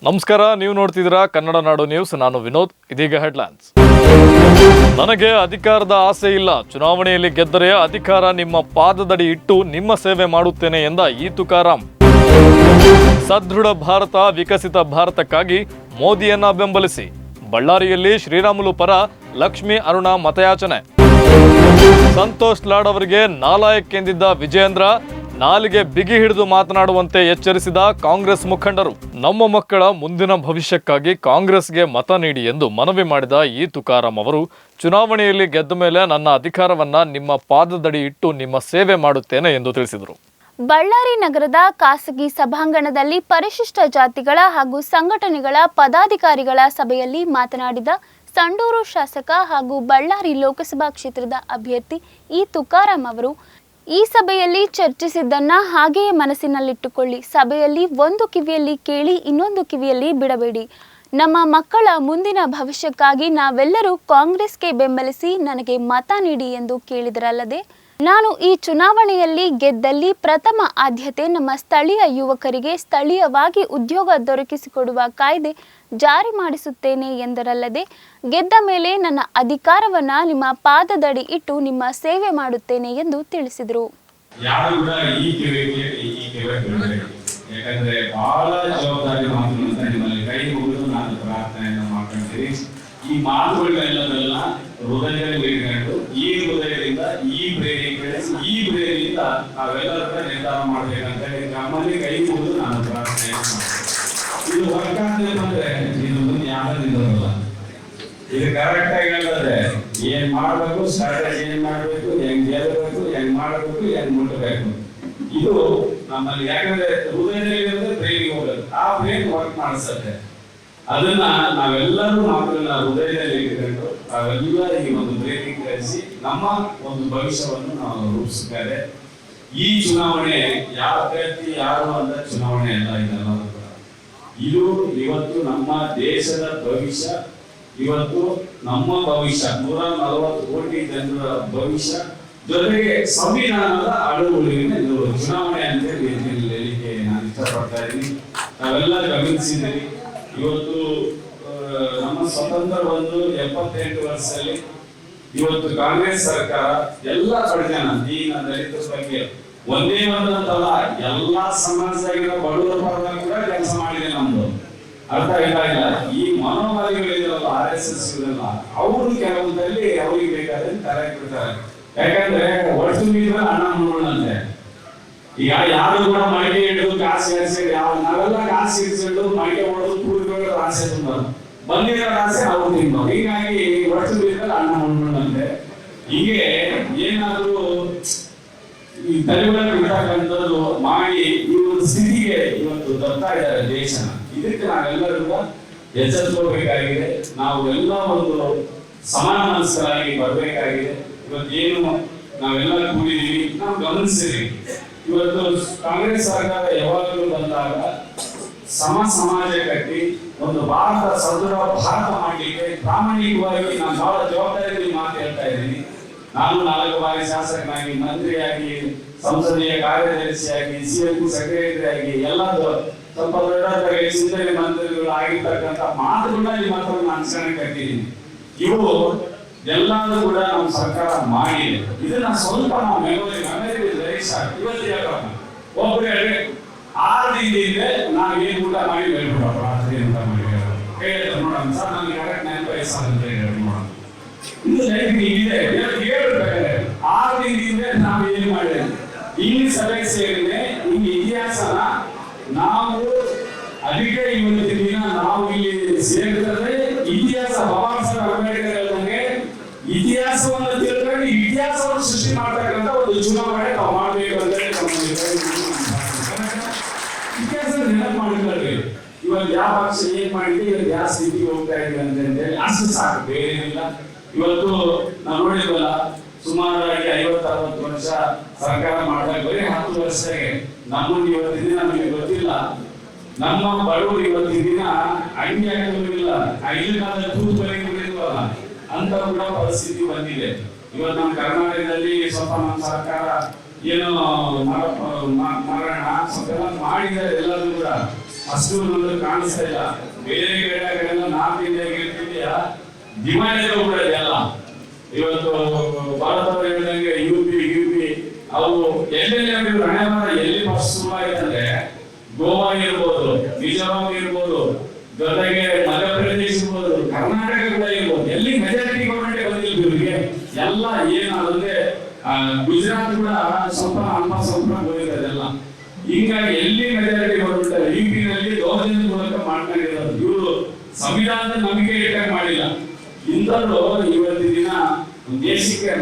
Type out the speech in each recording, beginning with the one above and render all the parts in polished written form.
ನಮಸ್ಕಾರ, ನೀವು ನೋಡ್ತಿದ್ದೀರಾ ಕನ್ನಡ ನಾಡು ನ್ಯೂಸ್. ನಾನು ವಿನೋದ್. ಇದೀಗ ಹೆಡ್ಲೈನ್ಸ್. ನನಗೆ ಅಧಿಕಾರದ ಆಸೆ ಇಲ್ಲ, ಚುನಾವಣೆಯಲ್ಲಿ ಗೆದ್ದರೆ ಅಧಿಕಾರ ನಿಮ್ಮ ಪಾದದಡಿ ಇಟ್ಟು ನಿಮ್ಮ ಸೇವೆ ಮಾಡುತ್ತೇನೆ ಎಂದ ಇ ತುಕಾರಾಂ. ಸದೃಢ ಭಾರತ, ವಿಕಸಿತ ಭಾರತಕ್ಕಾಗಿ ಮೋದಿಯನ್ನ ಬೆಂಬಲಿಸಿ. ಬಳ್ಳಾರಿಯಲ್ಲಿ ಶ್ರೀರಾಮುಲು ಪರ ಲಕ್ಷ್ಮೀ ಅರುಣ ಮತಯಾಚನೆ. ಸಂತೋಷ್ ಲಾಡ್ ಅವರಿಗೆ ನಾಲಾಯಕ್ ಎಂದಿದ್ದ ವಿಜಯೇಂದ್ರ ನಾಲಿಗೆ ಬಿಗಿ ಹಿಡಿದು ಮಾತನಾಡುವಂತೆ ಎಚ್ಚರಿಸಿದ ಕಾಂಗ್ರೆಸ್ ಮುಖಂಡರು. ನಮ್ಮ ಮಕ್ಕಳ ಮುಂದಿನ ಭವಿಷ್ಯಕ್ಕಾಗಿ ಕಾಂಗ್ರೆಸ್ಗೆ ಮತ ನೀಡಿ ಎಂದು ಮನವಿ ಮಾಡಿದ ಇ ತುಕಾರಾಂ ಅವರು, ಚುನಾವಣೆಯಲ್ಲಿ ಗೆದ್ದ ಮೇಲೆ ನನ್ನ ಅಧಿಕಾರವನ್ನ ನಿಮ್ಮ ಪಾದದಡಿ ಇಟ್ಟು ನಿಮ್ಮ ಸೇವೆ ಮಾಡುತ್ತೇನೆ ಎಂದು ತಿಳಿಸಿದರು. ಬಳ್ಳಾರಿ ನಗರದ ಖಾಸಗಿ ಸಭಾಂಗಣದಲ್ಲಿ ಪರಿಶಿಷ್ಟ ಜಾತಿಗಳ ಹಾಗೂ ಸಂಘಟನೆಗಳ ಪದಾಧಿಕಾರಿಗಳ ಸಭೆಯಲ್ಲಿ ಮಾತನಾಡಿದ ಸಂಡೂರು ಶಾಸಕ ಹಾಗೂ ಬಳ್ಳಾರಿ ಲೋಕಸಭಾ ಕ್ಷೇತ್ರದ ಅಭ್ಯರ್ಥಿ ಇ ತುಕಾರಾಂ ಅವರು, ಈ ಸಭೆಯಲ್ಲಿ ಚರ್ಚಿಸಿದ್ದನ್ನ ಹಾಗೆಯೇ ಮನಸ್ಸಿನಲ್ಲಿಟ್ಟುಕೊಳ್ಳಿ. ಸಭೆಯಲ್ಲಿ ಒಂದು ಕಿವಿಯಲ್ಲಿ ಕೇಳಿ ಇನ್ನೊಂದು ಕಿವಿಯಲ್ಲಿ ಬಿಡಬೇಡಿ. ನಮ್ಮ ಮಕ್ಕಳ ಮುಂದಿನ ಭವಿಷ್ಯಕ್ಕಾಗಿ ನಾವೆಲ್ಲರೂ ಕಾಂಗ್ರೆಸ್ಗೆ ಬೆಂಬಲಿಸಿ ನನಗೆ ಮತ ನೀಡಿ ಎಂದು ಕೇಳಿದರಲ್ಲದೆ, ನಾನು ಈ ಚುನಾವಣೆಯಲ್ಲಿ ಗೆದ್ದಲ್ಲಿ ಪ್ರಥಮ ಆದ್ಯತೆ ನಮ್ಮ ಸ್ಥಳೀಯ ಯುವಕರಿಗೆ ಸ್ಥಳೀಯವಾಗಿ ಉದ್ಯೋಗ ದೊರಕಿಸಿಕೊಡುವ ಕಾಯ್ದೆ ಜಾರಿ ಮಾಡಿಸುತ್ತೇನೆ ಎಂದರಲ್ಲದೆ, ಗೆದ್ದ ಮೇಲೆ ನನ್ನ ಅಧಿಕಾರವನ್ನ ನಿಮ್ಮ ಪಾದದಡಿ ಇಟ್ಟು ನಿಮ್ಮ ಸೇವೆ ಮಾಡುತ್ತೇನೆ ಎಂದು ತಿಳಿಸಿದರು. ಈ ಮಾತುಗಳೆಲ್ಲದೆಲ್ಲ ಹೃದಯದಲ್ಲಿ ಇಟ್ಕೊಂಡು ಈ ಹೃದಯದಿಂದ ಈ ಪ್ರೇರಿಯಿಂದ ನಾವೆಲ್ಲರ ನಿರ್ಧಾರ ಮಾಡ್ಬೇಕಂತ ಹೇಳಿ ನಮ್ಮಲ್ಲಿ ಕೈ ಮುಗಿದು ನಾನು ಪ್ರಾರ್ಥನೆ ಮಾಡ್ತೇನೆ. ಇದು ಹೊರಗಾದ್ರೆ ಬಂದ್ರೆ ಇದು ಮುಂದೆ ಯಾವ್ದಿಲ್ಲ. ಇದು ಕರೆಕ್ಟ್ ಆಗಿ ಹೇಳಿದ್ರೆ ಏನ್ ಮಾಡ್ಬೇಕು, ಸ್ಟ್ರಾಟಜಿ ಏನ್ ಮಾಡ್ಬೇಕು, ಹೆಂಗ್ ಗೆಲ್ಲಬೇಕು, ಹೆಂಗ್ ಮಾಡ್ಬೇಕು, ಹೆಂಗ್ ಮುಟ್ಟಬೇಕು, ಇದು ನಮ್ಮಲ್ಲಿ. ಯಾಕಂದ್ರೆ ಹೃದಯದಲ್ಲಿ ಪ್ರೇರಿ ಹೋಗೋದು, ಆ ಪ್ರೇರಿ ವರ್ಕ್ ಮಾಡಿಸುತ್ತೆ. ಅದನ್ನ ನಾವೆಲ್ಲರೂ ಮಾತನ್ನ ಹೃದಯದಲ್ಲಿ ಇಟ್ಕೊಂಡು ನಾವೆಲ್ಲ ಈ ಒಂದು ಪ್ರೇರಣೆ ಕಲಿಸಿ ನಮ್ಮ ಒಂದು ಭವಿಷ್ಯವನ್ನು ನಾವು ರೂಪಿಸುತ್ತಾರೆ. ಈ ಚುನಾವಣೆ ಯಾವ ಅಭ್ಯರ್ಥಿ ಯಾರು ಅಂತ ಚುನಾವಣೆ ಅಲ್ಲ, ಇದೆಲ್ಲ ಇದು ಇವತ್ತು ನಮ್ಮ ದೇಶದ ಭವಿಷ್ಯ, ಇವತ್ತು ನಮ್ಮ ಭವಿಷ್ಯ 140 ಕೋಟಿ ಜನರ ಭವಿಷ್ಯ, ಜೊತೆಗೆ ಸಂವಿಧಾನದ ಅಳವಡಿಕೆಯನ್ನು ಇದು ಚುನಾವಣೆ ಅಂತ ಹೇಳಿಕೆ ನಾನು ಇಷ್ಟಪಡ್ತಾ ಇದ್ದೀನಿ. ನಾವೆಲ್ಲ ಗಮನಿಸಿದ್ದೀವಿ, ಇವತ್ತು ನಮ್ಮ ಸ್ವತಂತ್ರ ಒಂದು 78 ವರ್ಷದಲ್ಲಿ ಇವತ್ತು ಕಾಂಗ್ರೆಸ್ ಸರ್ಕಾರ ಎಲ್ಲ ಜನ ದೀನ ದಲಿತರ ಬಗ್ಗೆ ಒಂದೇ ಒಂದಂತಲ್ಲ, ಎಲ್ಲಾ ಸಮಾಜದಾಗಿರೋ ಬಡವರ ಪರವಾಗಿ ಕೂಡ ಕೆಲಸ ಮಾಡಿದೆ. ನಮ್ದು ಅರ್ಥ ಇಲ್ಲ. ಈ ಮನೋಭಾವಿಗಳಿರಲ್ಲ, RSS ಇರಲ್ಲ, ಅವರು ಕೆಲವೊಂದಲ್ಲಿ ಅವ್ರಿಗೆ ಬೇಕಾದ್ರೆ ತಲೆ ಬಿಡ್ತಾರೆ. ಯಾಕಂದ್ರೆ ಒಟ್ಟು ಮೀರಿದ್ರೆ ಅಣ್ಣ ನೋಡಂತೆ. ಈಗ ಯಾರು ಕೂಡ ಮಳಿಗೆ ಹಿಡಿದು ಕಾಸು ಎರಿಸಿ, ನಾವೆಲ್ಲ ಕಾಸು ಇರಿಸಿಕೊಂಡು ಮಳಿಗೆ ಹೊಡೆದು ಕೂಡಿಕೊಂಡು ಆಸೆ ತುಂಬ ಬಂದಿರೋ ಆಸೆ ಅವ್ರು ತಿನ್ನೋ. ಹೀಗಾಗಿ ಒಟ್ಟು ಮೀರಿದ್ರೆ ಅಣ್ಣ ನೋಡಂತೆ. ಹೀಗೆ ಏನಾದ್ರು ಈ ತಲೆಗಳನ್ನು ಬಿಡತಕ್ಕಂಥದ್ದು ಮಾಡಿ ಈ ಒಂದು ಸ್ಥಿತಿಗೆ ಇವತ್ತು ತರ್ತಾ ಇದ್ದಾರೆ ದೇಶನ. ಇದಕ್ಕೆ ನಾವೆಲ್ಲರೂ ಕೂಡ ಎಚ್ಚೆತ್ತುಕೋಬೇಕಾಗಿದೆ. ನಾವು ಎಲ್ಲ ಒಂದು ಸಮಾನ ಮನಸ್ಕರಾಗಿ ಬರಬೇಕಾಗಿದೆ. ಇವತ್ತೇನು ನಾವೆಲ್ಲ ಕೂಡಿದೀವಿ, ನಾವು ಗಮನಿಸಿದ್ವಿ. ಇವತ್ತು ಕಾಂಗ್ರೆಸ್ ಸರ್ಕಾರ ಯಾವಾಗಲೂ ಬಂದಾಗ ಸಮಾಜ ಕಟ್ಟಿ ಒಂದು ಭಾರತ ಸದೃಢ ಭಾರತ ಮಾಡಲಿಕ್ಕೆ ಪ್ರಾಮಾಣಿಕವಾಗಿ ನಾನು ಬಹಳ ಜವಾಬ್ದಾರಿ ಮಾತು ಹೇಳ್ತಾ ಇದ್ದೀನಿ. ನಾನು 4 ಬಾರಿ ಶಾಸಕನಾಗಿ, ಮಂತ್ರಿಯಾಗಿ, ಸಂಸದೀಯ ಕಾರ್ಯದರ್ಶಿಯಾಗಿ, CLP ಸೆಕ್ರೆಟರಿ ಆಗಿ ಎಲ್ಲ ಸ್ವಲ್ಪ ದೊಡ್ಡ ಚಿಂತನೆ ಮಂತ್ರಿಗಳು ಆಗಿರ್ತಕ್ಕಂಥ ಮಾತುಗಳನ್ನ ನಿಮ್ಮ ಹತ್ರ ನಾನು ಅನ್ಸ್ಕೊಂಡು ಕಟ್ಟಿದ್ದೀನಿ. ಇವು ಎಲ್ಲಾನು ಕೂಡ ನಮ್ಮ ಸರ್ಕಾರ ಮಾಡಿದೆ. ಇದನ್ನ ಸ್ವಲ್ಪ ನಾವು ಮೆಮೊರಿ ಇವತ್ತು ಹೇಳೋಣ. ಒಬ್ರು ಹೇಳಿ 6 ದಿನದಿಂದ ನಾವೇನು ಊಟ ಮಾಡಿ ಹೇಳ್ಬಿಡೋಣ, ರಾತ್ರಿ ಊಟ ಮಾಡಿ ಹೇಳಿದ್ರೆ ನೋಡೋಣ ಸರ್, ನನಗೆ ಕರೆಕ್ಟ್ 9 ವಯಸ್ಸಾದಂತ ಹೇಳಿ ನೋಡೋಣ. ಇದು ಲೈಫ್ ಇದೆ ಹೇಳ್ಬೇಕಾದ್ರೆ 6 ದಿನದಿಂದ ನಾವು ಏನು ಮಾಡಿದ್ರೆ ಇಲ್ಲಿ ಸಭೆ ಸೇರಿದೆ. ಹಿಂಗೆ ಇತಿಹಾಸನ ನಾವು ಅದಕ್ಕೆ ಇವತ್ತಿನ ದಿನ ನಾವು ಇಲ್ಲಿ ಸೇರಿದ್ರೆ ಇತಿಹಾಸ ಬಾಬಾ ಸಾಹೇಬ್ ಅಂಬೇಡ್ಕರ್ ಹೇಳಿದಂಗೆ ಇತಿಹಾಸವನ್ನು ತಿಳ್ಕೊಂಡು ಇತಿಹಾಸವನ್ನು ಸೃಷ್ಟಿ ಮಾಡ್ತಕ್ಕಂಥ ಒಂದು ಚುನಾವಣೆ ನಾವು ಮಾಡಬೇಕು ಅಂತ ಇತಿಹಾಸ ನೆನಪು ಮಾಡಿಕೊಳ್ಳಿ. ಇವತ್ತು ಯಾವ ಪಕ್ಷ ಏನ್ ಮಾಡಿದೆ, ಇವತ್ತು ಯಾವ ಸ್ಥಿತಿಗೆ ಹೋಗ್ತಾ ಇದೆ ಅಂತ ಹೇಳಿ ಅಷ್ಟು ಸಾಕು, ಬೇರೆ ಏನಿಲ್ಲ. ಇವತ್ತು ನಾವು ನೋಡಿದ್ವಲ್ಲ, ಸುಮಾರಾಗಿ 50-60 ವರ್ಷ ಸರ್ಕಾರ ಮಾಡಿದಾಗ ಬರೀ 10 ವರ್ಷದಾಗೆ ನಮ್ಮನ್ನು ಇವತ್ತಿನ ದಿನ ನಮಗೆ ಗೊತ್ತಿಲ್ಲ. ನಮ್ಮ ಬಡವರು ಇವತ್ತಿನ ದಿನ ಅಂಗಿ ಹಾಕೋದಿಲ್ಲ, ಐದು ಕಾಲದಲ್ಲಿ ತೂತು ಬರೀಲ್ಲ ಅಂತ ಕೂಡ ಪರಿಸ್ಥಿತಿ ಬಂದಿದೆ. ಇವತ್ತು ನಮ್ಮ ಕರ್ನಾಟಕದಲ್ಲಿ ಸ್ವಲ್ಪ ನಮ್ಮ ಸರ್ಕಾರ ಏನೋ ಮಾಡೋಣ ಸ್ವಲ್ಪ ಮಾಡಿದ್ದಾರೆ ಎಲ್ಲರೂ ಕೂಡ. ಅಷ್ಟು ನಮ್ಗೆ ಕಾಣಿಸ್ತಾ ಇಲ್ಲ. ಬೇರೆ ಕಡೆಗಳೆಲ್ಲ ನಾರ್ತ್ ಇಂಡಿಯಾ ಹೇಳ್ತಿದ್ಯಾ ಡಿಮ್ಯಾಂಡ್ ಎಲ್ಲ ಇವತ್ತು ಭಾರತವರು ಹೇಳಿದಂಗೆ ಯುಪಿ ಅವು ಎಲ್ಲೆಲ್ಲಿ ಹಣೆಬರ ಎಲ್ಲಿ ಫಸ್ಟ್ ಶುರುವಾಯಿತಂದ್ರೆ ಗೋವಾ ಇರ್ಬೋದು, ಮಿಜೋರಾಂ ಇರ್ಬೋದು, ಜೊತೆಗೆ ಮಧ್ಯಪ್ರದೇಶ ಇರ್ಬೋದು, ಕರ್ನಾಟಕ ಕೂಡ ಇರ್ಬೋದು, ಎಲ್ಲಿ ಮೆಜಾರಿಟಿ ಗೌರ್ಮೆಂಟ್ ಬಂದಿಲ್ಲ ಇವರಿಗೆ ಎಲ್ಲ ಏನಾದ್ರೆ ಗುಜರಾತ್ ಕೂಡ ಸ್ವಲ್ಪ ಹೋಗಿರೋದೆಲ್ಲ. ಹೀಗಾಗಿ ಎಲ್ಲಿ ಮೆಜಾರಿಟಿ ಗೌರ್ಮೆಂಟ್ ಯುಪಿನಲ್ಲಿ ದೌರ್ಜನ್ಯ ಮೂಲಕ ಮಾಡ್ಕೊಂಡಿರೋದು. ಇವರು ಸಂವಿಧಾನದ ನಂಬಿಕೆ ಇಟ್ಟಾಗ ಮಾಡಿಲ್ಲ. ಇಂಥವ್ರು ಇವತ್ತಿನ ದಿನ ದೇಶಕ್ಕೆ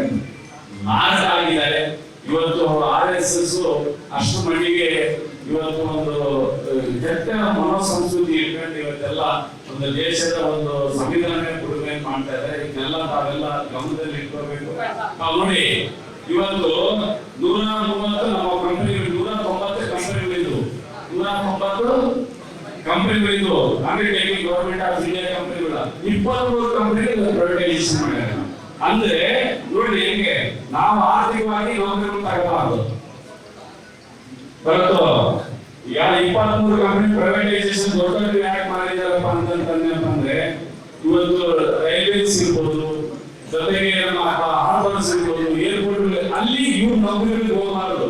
ನಾಶ ಆಗಿದ್ದಾರೆ. ಇವತ್ತು RSS ಅಷ್ಟು ಮಟ್ಟಿಗೆ ಇವತ್ತು ಒಂದು ಕೆಟ್ಟ ಮನೋಸಂಸ್ಕೃತಿ ಇಟ್ಕೊಂಡು ಇವತ್ತೆಲ್ಲ ಒಂದು ದೇಶದ ಒಂದು ಸಂವಿಧಾನ ಕೊಡುಗೆ ಮಾಡ್ತಾ ಇದ್ದಾರೆ. ಇದನ್ನೆಲ್ಲ ತಾವೆಲ್ಲ ಗಮನದಲ್ಲಿ ಇಟ್ಕೋಬೇಕು. ನೋಡಿ ಇವತ್ತು 130 ನಮ್ಮ ಕಂಪನಿಗಳು 190 ಕಂಪನಿಗಳಿದ್ವು, 190 ಕಂಪನಿಗಳಿದ್ವು ಅಂಡರ್ಟೇಕಿಂಗ್ ಗವರ್ಮೆಂಟ್ ಆಫ್ ಇಂಡಿಯಾ ಕಂಪನಿಗಳ 23 ಕಂಪನಿಗಳು ಪ್ರೈವೇಟೈಸೇಷನ್ ಮಾಡ್ಯಾರ. ಅಂದ್ರೆ ನೋಡಿ ಹೆಂಗೆ ನಾವು ಆರ್ಥಿಕವಾಗಿ ನೌಕರರು ತಗೋಬಾರ್ದು. ಬರತ್ತು ಈಗ 23 ಕಂಪನಿ ಪ್ರೈವೇಟೈಸೇಷನ್ ದೊಡ್ಡ ಯಾಕೆ ಮಾಡಿದಾರಪ್ಪ ಅಂತಂದ್ರೆ ಇವತ್ತು ರೈಲ್ವೇಸ್ ಇರ್ಬೋದು, ಜೊತೆಗೆ ನಮ್ಮ ಹಾರ್ಬರ್ಸ್ ಇರ್ಬೋದು, ಏರ್ಪೋರ್ಟ್ ಅಲ್ಲಿ ಇವ್ರು ನೌಕರಿಗಳಿಗೆ ಹೋಗಬಾರದು.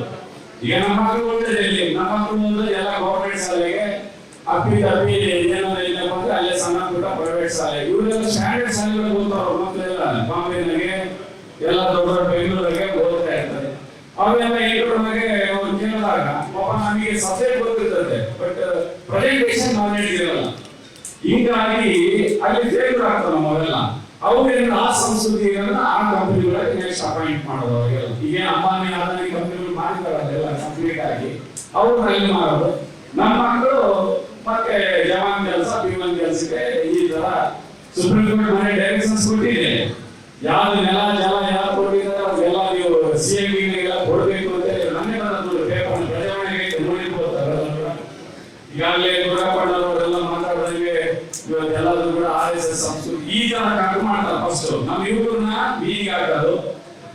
ಈಗ ನಮ್ಮ ಮಕ್ಕಳು ಓದಿದಲ್ಲಿ ನಮ್ಮ ಮಕ್ಕಳು ಓದಿದ್ರೆ ಎಲ್ಲ ಗವರ್ಮೆಂಟ್ ಶಾಲೆಗೆ ಅಪ್ಪಿ ಏನಾದ್ರು ಏನಪ್ಪ ಅಂದ್ರೆ ಅಲ್ಲೇ ಸಣ್ಣ ಪುಟ್ಟ ಪ್ರೈವೇಟ್ ಶಾಲೆ. ಇವರೆಲ್ಲ ಸ್ಟ್ಯಾಂಡರ್ಡ್ ಶಾಲೆಗಳಿಗೆ ಹೋಗ್ತಾರ ಮಕ್ಕಳೆಲ್ಲ ಬಾಂಬೆನಾಗೆ ಎಲ್ಲ ದೊಡ್ಡ ಬೆಂಗಳೂರಿಗೆ ಓದ್ತಾ ಇರ್ತಾರೆ. ಅವೆಲ್ಲ ಏಕರಿಗೆ ಕೇಳಿದಾಗ ಪಾಪ ನಮಗೆ ಸಬ್ಜೆಕ್ಟ್ ಗೊತ್ತಿರ್ತದೆ, ಬಟ್ ಪ್ರೆಸೆಂಟೇಷನ್ ನಾಲೆಡ್ಜ್ ಇರಲ್ಲ. ಹೀಗಾಗಿ ಅಲ್ಲಿ ಫೇಲ್ಯೂರ್ ಆಗ್ತದೆ ನಮ್ಮವೆಲ್ಲ. ಅವ್ರೇನು ಆ ಸಂಸ್ಕೃತಿಗಳನ್ನ ಆ ಕಂಪನಿಗಳಿಗೆ ನೆಕ್ಸ್ಟ್ ಅಪಾಯಿಂಟ್ ಮಾಡೋದು. ಅವರಿಗೆಲ್ಲ ಈಗ ಅಂಬಾನಿ ಅದಾನಿ ಕಂಪನಿಗಳು ಮಾಡಿದಾರಲ್ಲ ಎಲ್ಲ ಕಂಪ್ಲೀಟ್ ಆಗಿ ಅವ್ರನ್ನಲ್ಲಿ ಮಾಡೋದು. ನಮ್ಮ ಮಕ್ಕಳು ಮತ್ತೆ ಜವಾನ್ ಕೆಲಸ ಪಿವನ್ ಕೆಲಸಕ್ಕೆ ಈ ತರ ಸುಪ್ರೀಂ ಕೋರ್ಟ್ ಮನೆ ಡೈರೆಕ್ಷನ್ಸ್ ಕೊಟ್ಟಿದೆ. ಯಾವ್ದು ನೆಲ ಜಲ ಯಾರು ಕೊಟ್ಟಿದ್ದಾರೆ ಅವ್ರಿಗೆಲ್ಲ ನೀವು CID ಕೊಡ್ಬೇಕು ಅಂತ ನನ್ನೇ ಬಂದು ಪೇಪರ್ ಪ್ರಜಾವಾಣಿಗೆ ನೋಡಿರ್ಬೋದು. ಈಗಾಗಲೇ ಗುರುಪಣ್ಣವರೆಲ್ಲ ಮಾತಾಡೋರಿಗೆ ಇವತ್ತೆಲ್ಲರೂ ಕೂಡ RSS ಸಂಸ್ಕೃತಿ ಈ ತರ ಕಾಕು ಮಾಡ್ತಾರೆ. ಫಸ್ಟ್ ನಮ್ಮ ಇವ್ರನ್ನ ಬೀದಿಗೆ ಹಾಕೋದು,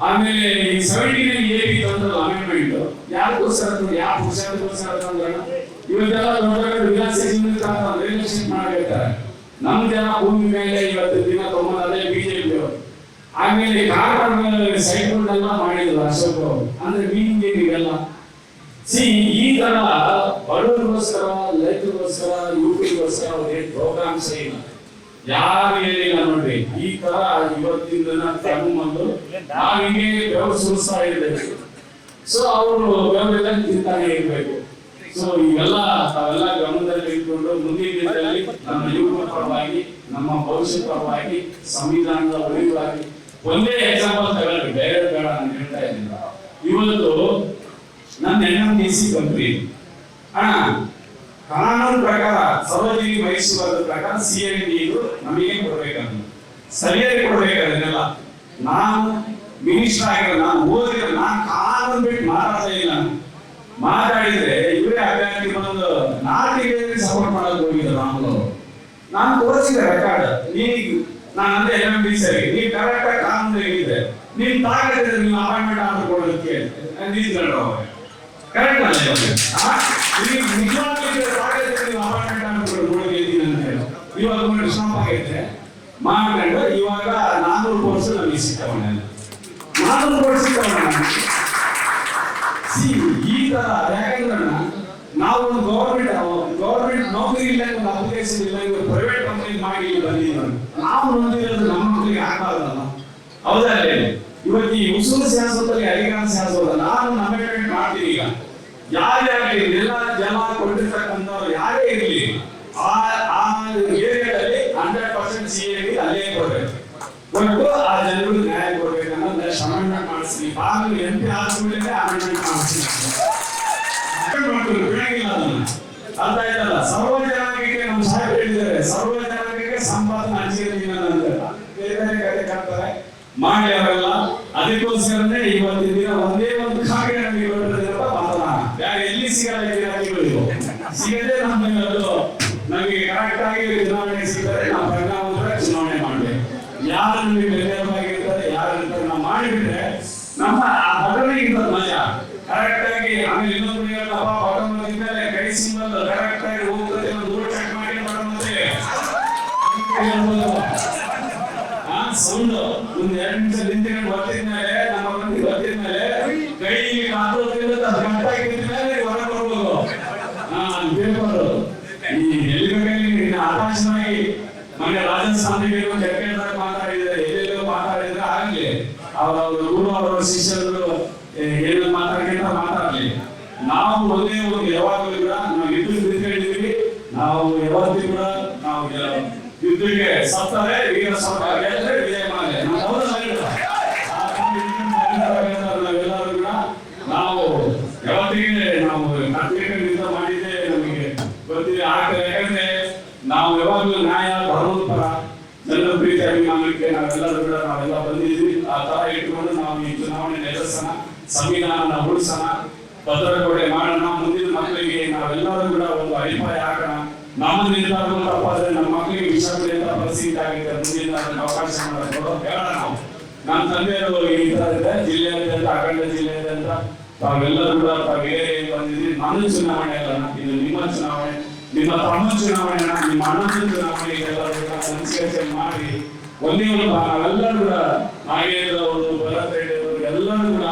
ಆಮೇಲೆ ಈ 17 AB ತಂದ್ರು ಅಮೆಂಡ್ಮೆಂಟ್ ಯಾರಿಗೋಸ್ಕರ ಯಾವ ಪುರುಷಾರ್ಥಕ್ಕೋಸ್ಕರ ತಂದ್ರೆ ಇವತ್ತೆಲ್ಲ ದೊಡ್ಡ ರಿಲೇಷನ್ ಮಾಡಿರ್ತಾರೆ. ನಮ್ ಜನ ಭೂಮಿ ಮೇಲೆ ಇವತ್ತು ದಿನ ತೊಗೊಂಡೇ ಬಿಜೆಪಿ. ಆಮೇಲೆ ಕಾರ್ಬನ್ ಸೈಕ್ಲೋನ್ನೆಲ್ಲ ಮಾಡಿದ್ರು ಅಶೋಕ್ ಅವರು. ಅಂದ್ರೆ ಮೀನಿಂಗ್ ಏನಿವೆಲ್ಲ ಈ ತರ ಬಡವರಿಗೋಸ್ಕರ, ರೈತರಿಗೋಸ್ಕರ, ಯುವಕರಿಗೋಸ್ಕರ ಅವ್ರಿಗೆ ಪ್ರೋಗ್ರಾಮ್ಸ್ ಇಲ್ಲ, ಯಾರು ಹೇಳಿಲ್ಲ. ನೋಡ್ರಿ ಈ ತರ ಇವತ್ತಿನ ದಿನ ತಗೊಂಡ್ಬಂದು ನಾವು ಹಿಂಗೆ ಬೆವರು ಸುರಿಸ್ತಾ ಇರ್ಬೇಕು. ಸೊ ಅವರು ಬೆವರೆಲ್ಲ ತಿಂತಾನೆ ಇರ್ಬೇಕು. ಸೊ ಇವೆಲ್ಲ ತಾವೆಲ್ಲ ಗಮನದಲ್ಲಿ ಇಟ್ಕೊಂಡು ಮುಂದಿನ ದಿನದಲ್ಲಿ ನಮ್ಮ ಯುವಕರ ಪರವಾಗಿ, ನಮ್ಮ ಭವಿಷ್ಯದ ಪರವಾಗಿ, ಸಂವಿಧಾನದ ಉಳಿವಾಗಿ ಒಂದೇ ಎಕ್ಸಾಂಪಲ್ ತಗೊಳ್ಳಿ, ಬೇರೆ ಬೇಡ ನಾನು ಹೇಳ್ತಾ ಇದ್ದೀನಿ. ಇವತ್ತು ನನ್ನ NMDC ಕಂಪನಿ ಕಾನೂನು ಪ್ರಕಾರ ಸಾರ್ವಜನಿಕ ವಹಿಸುವ ಪ್ರಕಾರ CID ನಮಗೆ ಕೊಡ್ಬೇಕಂತ ಸರಿಯಾಗಿ ಕೊಡ್ಬೇಕಲ್ಲ. ನಾನು ಮಿನಿಸ್ಟರ್ ಆಗಿರೋ, ನಾನು ಓದಿರೋ, ನಾನು ಕಾನೂನು ಬಿಟ್ಟು ಮಾತಾಡ್ತಾ ಇಲ್ಲ. ಮಾತಾಡಿದ್ರೆ ಇವರೇ ಅಭ್ಯರ್ಥಿ ಬಂದು ನಾಟಿಗೆ ಸಪೋರ್ಟ್ ಮಾಡಕ್ ಹೋಗಿದ್ರು. ನಾನು ತೋರಿಸಿದೆ ರೆಕಾರ್ಡ್. ನಾನು ಅಂದೆ NMDC ನೀವು ಕರೆಕ್ಟ್ ಆಗಿ ಕಾನೂನು ಹೇಗಿದೆ, ನೀವು ತಾಕತ್ತಿದ್ರೆ ನೀವು ಅಪಾಯಿಂಟ್ಮೆಂಟ್ ಆರ್ಡರ್ ಕೊಡೋದಕ್ಕೆ ಕರೆಕ್ಟ್ ಅಲ್ಲ. ನಿಜವಾಗ್ಲೂ ತಾಕತ್ತಿದ್ರೆ ನೀವು ಅಪಾಯಿಂಟ್ಮೆಂಟ್ ಆರ್ಡರ್ ಕೊಡೋದಕ್ಕೆ ಅಂತ ಹೇಳಿ ಇವಾಗ ಸ್ಟಾಪ್ ಆಗೈತೆ ಮಾಡ್ಕೊಂಡು ಇವಾಗ 400 ಕೋರ್ಸ್ ನಮಗೆ ಸಿಕ್ಕವಣ್ಣ, 400 ಕೋರ್ಸ್ ಸಿಕ್ಕವಣ್ಣ. ಈ ತರ ಯಾಕಂದ್ರೆ ನಾವು ಒಂದು ಗವರ್ಮೆಂಟ್ ನೌಕರಿ ಇಲ್ಲ, ಒಂದು ಅಪ್ಲಿಕೇಶನ್ ಇಲ್ಲ, ಇವಾಗ ಪ್ರೈವೇಟ್ ಕಂಪನಿ ಮಾಡಿ ಬಂದಿದ್ದೀವಿ. ನಾವು ನೋಡಿರೋದು ನಮ್ಮ ಮಕ್ಕಳಿಗೆ ಆಗಬಾರ್ದಲ್ಲ, ಹೌದಾ? ಇವತ್ತು ಈ ಉಸುರು ಶಾಸಕರಲ್ಲಿ ಅಧಿಕಾರ ಶಾಸಕ ನಾನು ಅಮೆಂಡ್ಮೆಂಟ್ ಮಾಡ್ತೀನಿ. ಈಗ ಯಾರ್ಯಾಗಲಿ ಎಲ್ಲ ಜನ ಕೊಟ್ಟಿರ್ತಕ್ಕಂಥವ್ರು ಯಾರೇ ಇರಲಿ ಆ ಏರಿಯಾದಲ್ಲಿ 100% CID ಅಲ್ಲೇ ಕೊಡ್ಬೇಕು, ಕೊಟ್ಟು ಆ ಜನರಿಗೆ ನ್ಯಾಯ ಕೊಡ್ಬೇಕನ್ನೋದು ಅಮೆಂಡ್ಮೆಂಟ್ ಮಾಡಿಸ್ತೀನಿ. ಬಾಗಿಲು MP ಆದ್ಮೇಲೆ ಅಮೆಂಡ್ಮೆಂಟ್ ಮಾಡಿಸ್ತೀನಿ. ಅರ್ಥ ಆಯ್ತಲ್ಲ? ಸರ್ವ ಜನಾಂಗಕ್ಕೆ ನಮ್ಮ ಸಾಹೇಬ್ ಹೇಳಿದ್ದಾರೆ, ಸರ್ವ ಜನಾಂಗಕ್ಕೆ ಸಂಪಾದನೆ ಹಂಚಿಕೆ ಅಂತ ಬೇರೆ ಬೇರೆ ಕಡೆ ಕಾಣ್ತಾರೆ ಮಾಡಿ ಅವರೆಲ್ಲ. ಅದಕ್ಕೋಸ್ಕರನೇ ಇವತ್ತಿನ ದಿನ ಒಂದೇ ಒಂದು ಕಾಗೆ ನಮಗೆ ಮಾತನಾಡ ಎಲ್ಲಿ ಸಿಗದೆ ನಮಗೆ ಕರೆಕ್ಟ್ ಆಗಿ ಚುನಾವಣೆ ಸಿಗ್ತಾರೆ. ನಾವು ಪರಿಣಾಮ ಚುನಾವಣೆ ಮಾಡ್ಬೇಕು. ಯಾರು ನಮಗೆ ಬೆಲೆಯಾಗಿರ್ತಾರೆ, ಯಾರು ಇರ್ತಾರೆ ನಾವು ಮಾಡಿಬಿಟ್ರೆ ನಮ್ಮ ಆ ಬಟನೆಗಿಂತ ಮಜಾ ಕರೆಕ್ಟ್ ಆಗಿ. ಆಮೇಲೆ ಇನ್ನೊಂದು ಬಟನ್ ಮೇಲೆ ಕೈ ಸಿಂಬಲ್ ಕರೆಕ್ಟ್ ಆಗಿ ಹೋಗ್ತದೆ ಸೌಂಡ್ ಒಂದು 2 ನಿಮಿಷ ನಿಂತ್ಕೊಂಡು ಬರ್ತಿದ್ಮೇಲೆ ನಮ್ಮ ಮಂದಿ ಬರ್ತಿದ್ಮೇಲೆ ಕೈ ಹಾಕೋದ್ರಿಂದ ಕಟ್ಟಾಗಿ ಬಿದ್ಮೇಲೆ ಹೊರಗೆ ಬರ್ಬೋದು. ಪೇಪರ್ ಈ ಎಲ್ಲಿಗೆ ಆಕಾಶವಾಗಿ ಮೊನ್ನೆ ರಾಜಸ್ಥಾನಿಗೆ ಕ್ರಿಕೆಟ್ ಮಾತಾಡಿದ್ರೆ ಎಲ್ಲೆಲ್ಲೋ ಮಾತಾಡಿದ್ರೆ ಆಗ್ಲಿ ಅವರ ಗುರು ಅವರ ಶಿಷ್ಯರು ಏನೇನು ಮಾತಾಡಲಿ. ನಾವು ಒಂದೇ ಒಂದು ಯಾವಾಗಲೂ ಕೂಡ ನಾವು ಯುದ್ಧ ನಿಂತ್ಕೊಂಡಿದ್ದೀವಿ. ನಾವು ಯಾವತ್ತೂ ಕೂಡ ನಾವು ಯುದ್ಧಕ್ಕೆ ಸತ್ತಾರೆ ವೀರ ಗೆದ್ರೆ ವಿಜಯ ಮಾಲೆ. ನಾವೆಲ್ಲರೂ ಕೂಡ ನಾವು ಯಾವತ್ತಿಗೆ ನಾವು ಯುದ್ಧ ಮಾಡಿದ್ದೆ ನಮಗೆ ಗೊತ್ತಿದೆ. ಯಾಕಂದ್ರೆ ನಾವು ಯಾವಾಗಲೂ ನ್ಯಾಯ ಧರ್ಮದ ಪರ ಜನರ ಪ್ರೀತಿ ಅಭಿಮಾನಕ್ಕೆ ನಾವೆಲ್ಲರೂ ಕೂಡ ನಾವೆಲ್ಲ ಬಂದಿದ್ದೀವಿ. ಆ ತರ ಇಟ್ಕೊಂಡು ನಾವು ಈ ಚುನಾವಣೆ ಎದುರಿಸೋಣ, ಸಂವಿಧಾನ ಉಳಿಸೋಣ, ಭದ್ರಗೋಡೆ ಮಾಡೋಣ. ಮುಂದಿನ ಮಕ್ಕಳಿಗೆ ನಾವೆಲ್ಲರೂ ಕೂಡ ಒಂದು ಅಡಿಪಾಯ ಹಾಕೋಣ. ನಮ್ಮ ನಿರ್ಧಾರ ತಪ್ಪಾದ್ರೆ ನಮ್ಮ ಮಕ್ಕಳಿಗೆ ವಿಷಯಗಳಿಂದ ಪರಿಸ್ಥಿತಿ ಆಗಿದೆ. ಮುಂದಿನ ಅವಕಾಶ ಹೇಳೋಣ. ನಾವು ನನ್ನ ತಂದೆಯವರು ಈ ತರ ಇದೆ, ಜಿಲ್ಲೆಯಾದ್ಯಂತ ಅಖಂಡ ಜಿಲ್ಲೆಯಾದ್ಯಂತ ತಾವೆಲ್ಲರೂ ಕೂಡ ತಾವೇ ಬಂದಿದ್ದೀವಿ. ನನ್ನ ಚುನಾವಣೆ ಅಲ್ಲ, ಇದು ನಿಮ್ಮ ಚುನಾವಣೆ, ನಿಮ್ಮ ತಮ್ಮ ಚುನಾವಣೆ, ನಿಮ್ಮ ಅಣ್ಣನ ಚುನಾವಣೆ. ಎಲ್ಲರೂ ಕೂಡ ಸಂಸ್ಕೃತಿ ಮಾಡಿ ಒಂದೇ ಒಂದು ನಾವೆಲ್ಲರೂ ಕೂಡ ನಾಗೇಂದ್ರ ಅವರು, ಭರತ್ ರೆಡ್ಡಿ ಅವರು ಎಲ್ಲರೂ ಕೂಡ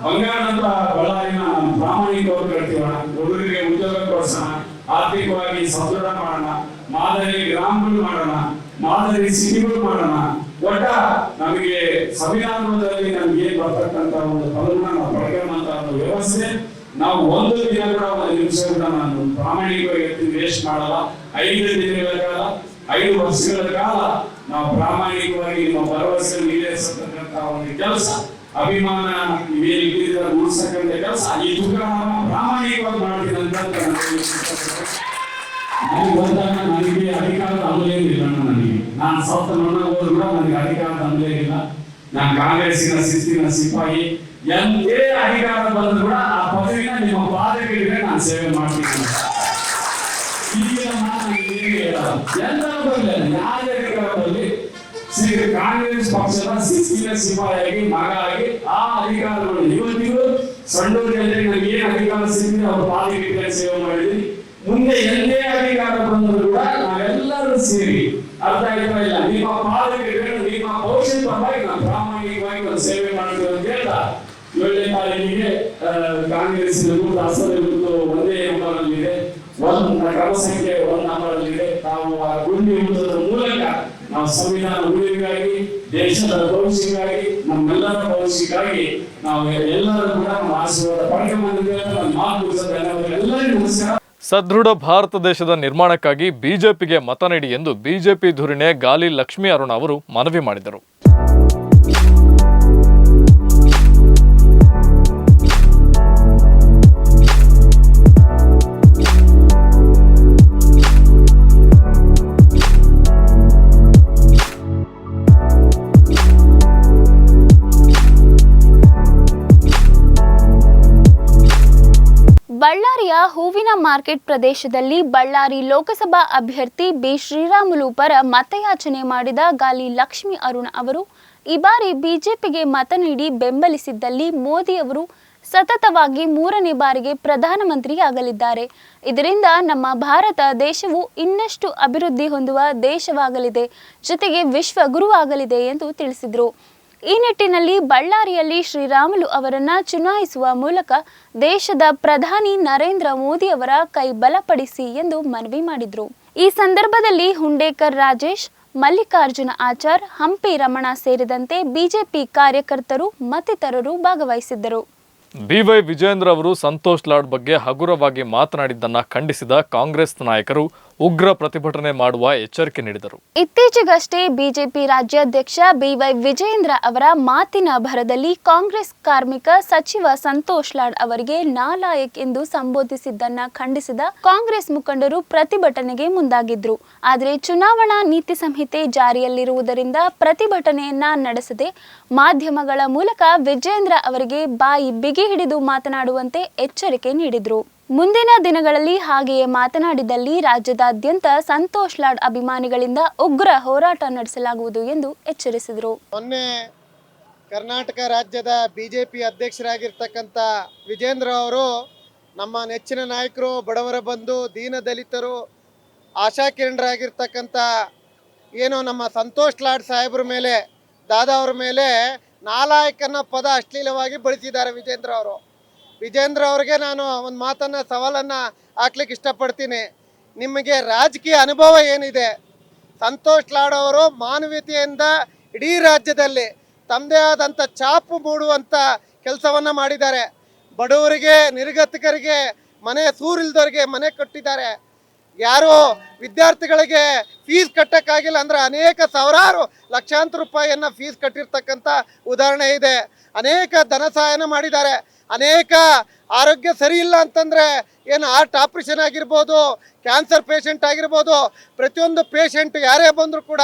ಬಂಗಾರದ ಬಳ್ಳಾರಿನ ಪ್ರಾಮಾಣಿಕವಾಗಿ ಕಟ್ತೀವಣ. ಹುಡುಗರಿಗೆ ಉದ್ಯೋಗ ಕೊಡಿಸೋಣ, ಆರ್ಥಿಕವಾಗಿ ಸದೃಢ ಮಾಡೋಣ, ಮಾದರಿ ಗ್ರಾಮಗಳು ಮಾಡೋಣ, ಮಾದರಿ ಸಿಟಿಗಳು ಮಾಡೋಣ. ಒಟ್ಟ ನಮಗೆ ಸಂವಿಧಾನದಲ್ಲಿ ನಮ್ಗೆ ಏನ್ ಬರ್ತಕ್ಕಂತ ಒಂದು ಫಲನ ನಾವು ಪಡ್ಕೊಳ್ಳುವಂತ ಒಂದು ವ್ಯವಸ್ಥೆ ನಾವು ಒಂದು ದಿನ ಕೂಡ ಒಂದು ನಿಮಿಷ ಕೂಡ ನಾನು ಪ್ರಾಮಾಣಿಕವಾಗಿ ವೇಸ್ಟ್ ಮಾಡಲ್ಲ. 5 ದಿನಗಳ ಕಾಲ, 5 ವರ್ಷಗಳ ಕಾಲ ನಾವು ಪ್ರಾಮಾಣಿಕವಾಗಿ ನಮ್ಮ ಭರವಸೆ ಈಡೇರಿಸತಕ್ಕಂತ ಒಂದು ಕೆಲಸ, ಅಭಿಮಾನ ಇವೇನಿದೆ ಉಳಿಸತಕ್ಕಂಥ ಕೆಲಸ ಈ ತುಕಾರಾಮ ಪ್ರಾಮಾಣಿಕವಾಗಿ ಮಾಡ್ತೀನಿ ಅಂತ ನನಗೆ ಬಂದಾಗ ನನಗೆ ಅಧಿಕಾರದ ಅನುಲೇನಿಲ್ಲ. ನಾನು ಸತ್ತ ಮಣ್ಣ ಹೋದ್ರು ಕೂಡ ನನಗೆ ಅಧಿಕಾರದ ಅನುಲೇನಿಲ್ಲ. ನಾನು ಕಾಂಗ್ರೆಸ್ಸಿನ ಶಿಸ್ತಿನ ಸಿಪಾಯಿ. ಎಂದೇ ಅಧಿಕಾರ ಬಂದ್ರು ಕೂಡ ಆ ಪದವಿನ ನಿಮ್ಮ ಪಾದಗಳಿಗೆ ನಾನು ಸೇವೆ ಮಾಡ್ತೀನಿ. ಈಗಿನ ಮಾತು ಎಲ್ಲರೂ ಬರಲಿ, ಯಾವುದೇ ಅಧಿಕಾರ ಬರಲಿ, ಕಾಂಗ್ರೆಸ್ ಪಕ್ಷದ ಶಿಸ್ತಿನ ಸಿಪಾಯಿಯಾಗಿ ಮಗ ಆಗಿ ಆ ಅಧಿಕಾರಗಳು ಇವತ್ತಿಗೂ ಸಣ್ಣ ಜನರಿಗೆ ನಮ್ಗೆ ಏನ್ ಅಧಿಕಾರ ಸಿಕ್ಕಿದೆ ಅವ್ರ ಪಾದಗಳಿಗೆ ಸೇವೆ ಮಾಡಿದ್ವಿ. ಮುಂದೆ ಎಲ್ಲೇ ಅಧಿಕಾರ ಬಂದರೂ ಕೂಡ ನಾವೆಲ್ಲರೂ ಸೇರಿ ಅರ್ಥ ಆಯ್ತಾ ಇಲ್ಲ, ನಿಮ್ಮ ಪಾದಗಳಿಗೆ ನಿಮ್ಮ ಭವಿಷ್ಯದ ಪರವಾಗಿ ನಾವು ಪ್ರಾಮಾಣಿಕವಾಗಿ ಒಂದು ಸೇವೆ ಮಾಡ್ತೀವಿ ಅಂತ ಹೇಳ್ತಾ 7ನೇ ತಾರೀಕಿಗೆ ಕಾಂಗ್ರೆಸ್ಸಿನ ಗುರುತು ಹಸ್ತದ ಗುರುತು ಒಂದೇ ನಂಬರಲ್ಲಿದೆ, ಕ್ರಮ ಸಂಖ್ಯೆ 1 ನಂಬರಲ್ಲಿದೆ. ನಾವು ಆ ಗುಂಡಿ ಹುಡುಕುವುದರ ಮೂಲಕ ನಾವು ಸಂವಿಧಾನ ಉಳಿವಿಗಾಗಿ, ದೇಶದ ಭವಿಷ್ಯಕ್ಕಾಗಿ, ನಮ್ಮೆಲ್ಲರ ಭವಿಷ್ಯಕ್ಕಾಗಿ ನಾವು ಎಲ್ಲರೂ ಕೂಡ ನಮ್ಮ ಆಶೀರ್ವಾದ ಪಡ್ಕೊಂಡ್ಬಂದಿದ್ದೇವೆ. ನಮ್ಮ ಮಾತು ಎಲ್ಲರಿಗೂ ನಮಸ್ಕಾರ. ಸದೃಢ ಭಾರತ ದೇಶದ ನಿರ್ಮಾಣಕ್ಕಾಗಿ ಬಿಜೆಪಿಗೆ ಮತ ನೀಡಿ ಎಂದು ಬಿಜೆಪಿ ಧುರೀಣೆ ಗಾಲಿ ಲಕ್ಷ್ಮೀ ಅರುಣ ಅವರು ಮನವಿ ಮಾಡಿದರು. ಬಳ್ಳಾರಿಯ ಹೂವಿನ ಮಾರ್ಕೆಟ್ ಪ್ರದೇಶದಲ್ಲಿ ಬಳ್ಳಾರಿ ಲೋಕಸಭಾ ಅಭ್ಯರ್ಥಿ ಬಿ ಶ್ರೀರಾಮುಲು ಪರ ಮತಯಾಚನೆ ಮಾಡಿದ ಗಾಲಿ ಲಕ್ಷ್ಮೀ ಅರುಣ ಅವರು ಈ ಬಾರಿ ಬಿಜೆಪಿಗೆ ಮತ ನೀಡಿ ಬೆಂಬಲಿಸಿದ್ದಲ್ಲಿ ಮೋದಿ ಅವರು ಸತತವಾಗಿ 3ನೇ ಬಾರಿಗೆ ಪ್ರಧಾನಮಂತ್ರಿ ಆಗಲಿದ್ದಾರೆ. ಇದರಿಂದ ನಮ್ಮ ಭಾರತ ದೇಶವು ಇನ್ನಷ್ಟು ಅಭಿವೃದ್ಧಿ ಹೊಂದುವ ದೇಶವಾಗಲಿದೆ, ಜೊತೆಗೆ ವಿಶ್ವಗುರುವಾಗಲಿದೆ ಎಂದು ತಿಳಿಸಿದರು. ಈ ನಿಟ್ಟಿನಲ್ಲಿ ಬಳ್ಳಾರಿಯಲ್ಲಿ ಶ್ರೀರಾಮುಲು ಅವರನ್ನ ಚುನಾಯಿಸುವ ಮೂಲಕ ದೇಶದ ಪ್ರಧಾನಿ ನರೇಂದ್ರ ಮೋದಿ ಅವರ ಕೈ ಬಲಪಡಿಸಿ ಎಂದು ಮನವಿ ಮಾಡಿದರು. ಈ ಸಂದರ್ಭದಲ್ಲಿ ಹುಂಡೇಕರ್ ರಾಜೇಶ್, ಮಲ್ಲಿಕಾರ್ಜುನ ಆಚಾರ್, ಹಂಪಿ ರಮಣ ಸೇರಿದಂತೆ ಬಿಜೆಪಿ ಕಾರ್ಯಕರ್ತರು ಮತ್ತಿತರರು ಭಾಗವಹಿಸಿದ್ದರು. ಬಿವೈ ವಿಜೇಂದ್ರ ಅವರು ಸಂತೋಷ್ ಲಾಡ್ ಬಗ್ಗೆ ಹಗುರವಾಗಿ ಮಾತನಾಡಿದ್ದನ್ನ ಖಂಡಿಸಿದ ಕಾಂಗ್ರೆಸ್ ನಾಯಕರು ಉಗ್ರ ಪ್ರತಿಭಟನೆ ಮಾಡುವ ಎಚ್ಚರಿಕೆ ನೀಡಿದರು. ಇತ್ತೀಚೆಗಷ್ಟೇ ಬಿಜೆಪಿ ರಾಜ್ಯಾಧ್ಯಕ್ಷ ಬಿವೈ ವಿಜೇಂದ್ರ ಅವರ ಮಾತಿನ ಭರದಲ್ಲಿ ಕಾಂಗ್ರೆಸ್ ಕಾರ್ಮಿಕ ಸಚಿವ ಸಂತೋಷ್ ಲಾಡ್ ಅವರಿಗೆ ನಾಲಾಯಕ್ ಎಂದು ಸಂಬೋಧಿಸಿದ್ದನ್ನ ಖಂಡಿಸಿದ ಕಾಂಗ್ರೆಸ್ ಮುಖಂಡರು ಪ್ರತಿಭಟನೆಗೆ ಮುಂದಾಗಿದ್ರು. ಆದರೆ ಚುನಾವಣಾ ನೀತಿ ಸಂಹಿತೆ ಜಾರಿಯಲ್ಲಿರುವುದರಿಂದ ಪ್ರತಿಭಟನೆಯನ್ನ ನಡೆಸದೆ ಮಾಧ್ಯಮಗಳ ಮೂಲಕ ವಿಜೇಂದ್ರ ಅವರಿಗೆ ಬಾಯಿ ಬಿಗಿ ಹಿಡಿದು ಮಾತನಾಡುವಂತೆ ಎಚ್ಚರಿಕೆ ನೀಡಿದ್ರು. ಮುಂದಿನ ದಿನಗಳಲ್ಲಿ ಹಾಗೆಯೇ ಮಾತನಾಡಿದಲ್ಲಿ ರಾಜ್ಯದಾದ್ಯಂತ ಸಂತೋಷ್ ಲಾಡ್ ಅಭಿಮಾನಿಗಳಿಂದ ಉಗ್ರ ಹೋರಾಟ ನಡೆಸಲಾಗುವುದು ಎಂದು ಎಚ್ಚರಿಸಿದರು. ಮೊನ್ನೆ ಕರ್ನಾಟಕ ರಾಜ್ಯದ ಬಿಜೆಪಿ ಅಧ್ಯಕ್ಷರಾಗಿರ್ತಕ್ಕಂಥ ವಿಜೇಂದ್ರ ಅವರು ನಮ್ಮ ನೆಚ್ಚಿನ ನಾಯಕರು, ಬಡವರ ಬಂಧು, ದೀನ ದಲಿತರು, ಆಶಾಕಿರಣರಾಗಿರ್ತಕ್ಕಂಥ ಏನು ನಮ್ಮ ಸಂತೋಷ್ ಲಾಡ್ ಸಾಹೇಬ್ರ ಮೇಲೆ ದಾದಾ ಅವ್ರ ಮೇಲೆ ನಾಲಾಯಕನ ಪದ ಅಶ್ಲೀಲವಾಗಿ ಬಳಸಿದ್ದಾರೆ ವಿಜೇಂದ್ರ ಅವ್ರಿಗೆ ನಾನು ಒಂದು ಮಾತನ್ನು ಸವಾಲನ್ನು ಹಾಕ್ಲಿಕ್ಕೆ ಇಷ್ಟಪಡ್ತೀನಿ. ನಿಮಗೆ ರಾಜಕೀಯ ಅನುಭವ ಏನಿದೆ? ಸಂತೋಷ್ ಲಾಡ್ ಅವರು ಮಾನವೀಯತೆಯಿಂದ ಇಡೀ ರಾಜ್ಯದಲ್ಲಿ ತಮ್ಮದೇ ಆದಂಥ ಛಾಪು ಮೂಡುವಂಥ ಕೆಲಸವನ್ನು ಮಾಡಿದ್ದಾರೆ. ಬಡವರಿಗೆ, ನಿರ್ಗತಿಕರಿಗೆ, ಮನೆ ಸೂರಿಲ್ದವರಿಗೆ ಮನೆ ಕಟ್ಟಿದ್ದಾರೆ. ಯಾರು ವಿದ್ಯಾರ್ಥಿಗಳಿಗೆ ಫೀಸ್ ಕಟ್ಟಕ್ಕಾಗಿಲ್ಲ ಅಂದ್ರೆ ಅನೇಕ ಸಾವಿರಾರು ಲಕ್ಷಾಂತರ ರೂಪಾಯಿಯನ್ನು ಫೀಸ್ ಕಟ್ಟಿರ್ತಕ್ಕಂಥ ಉದಾಹರಣೆ ಇದೆ. ಅನೇಕ ಧನ ಸಹಾಯನ ಮಾಡಿದ್ದಾರೆ. ಅನೇಕ ಆರೋಗ್ಯ ಸರಿ ಇಲ್ಲ ಅಂತಂದರೆ ಏನು ಹಾರ್ಟ್ ಆಪ್ರೇಷನ್ ಆಗಿರ್ಬೋದು, ಕ್ಯಾನ್ಸರ್ ಪೇಷಂಟ್ ಆಗಿರ್ಬೋದು, ಪ್ರತಿಯೊಂದು ಪೇಷಂಟ್ ಯಾರೇ ಬಂದರೂ ಕೂಡ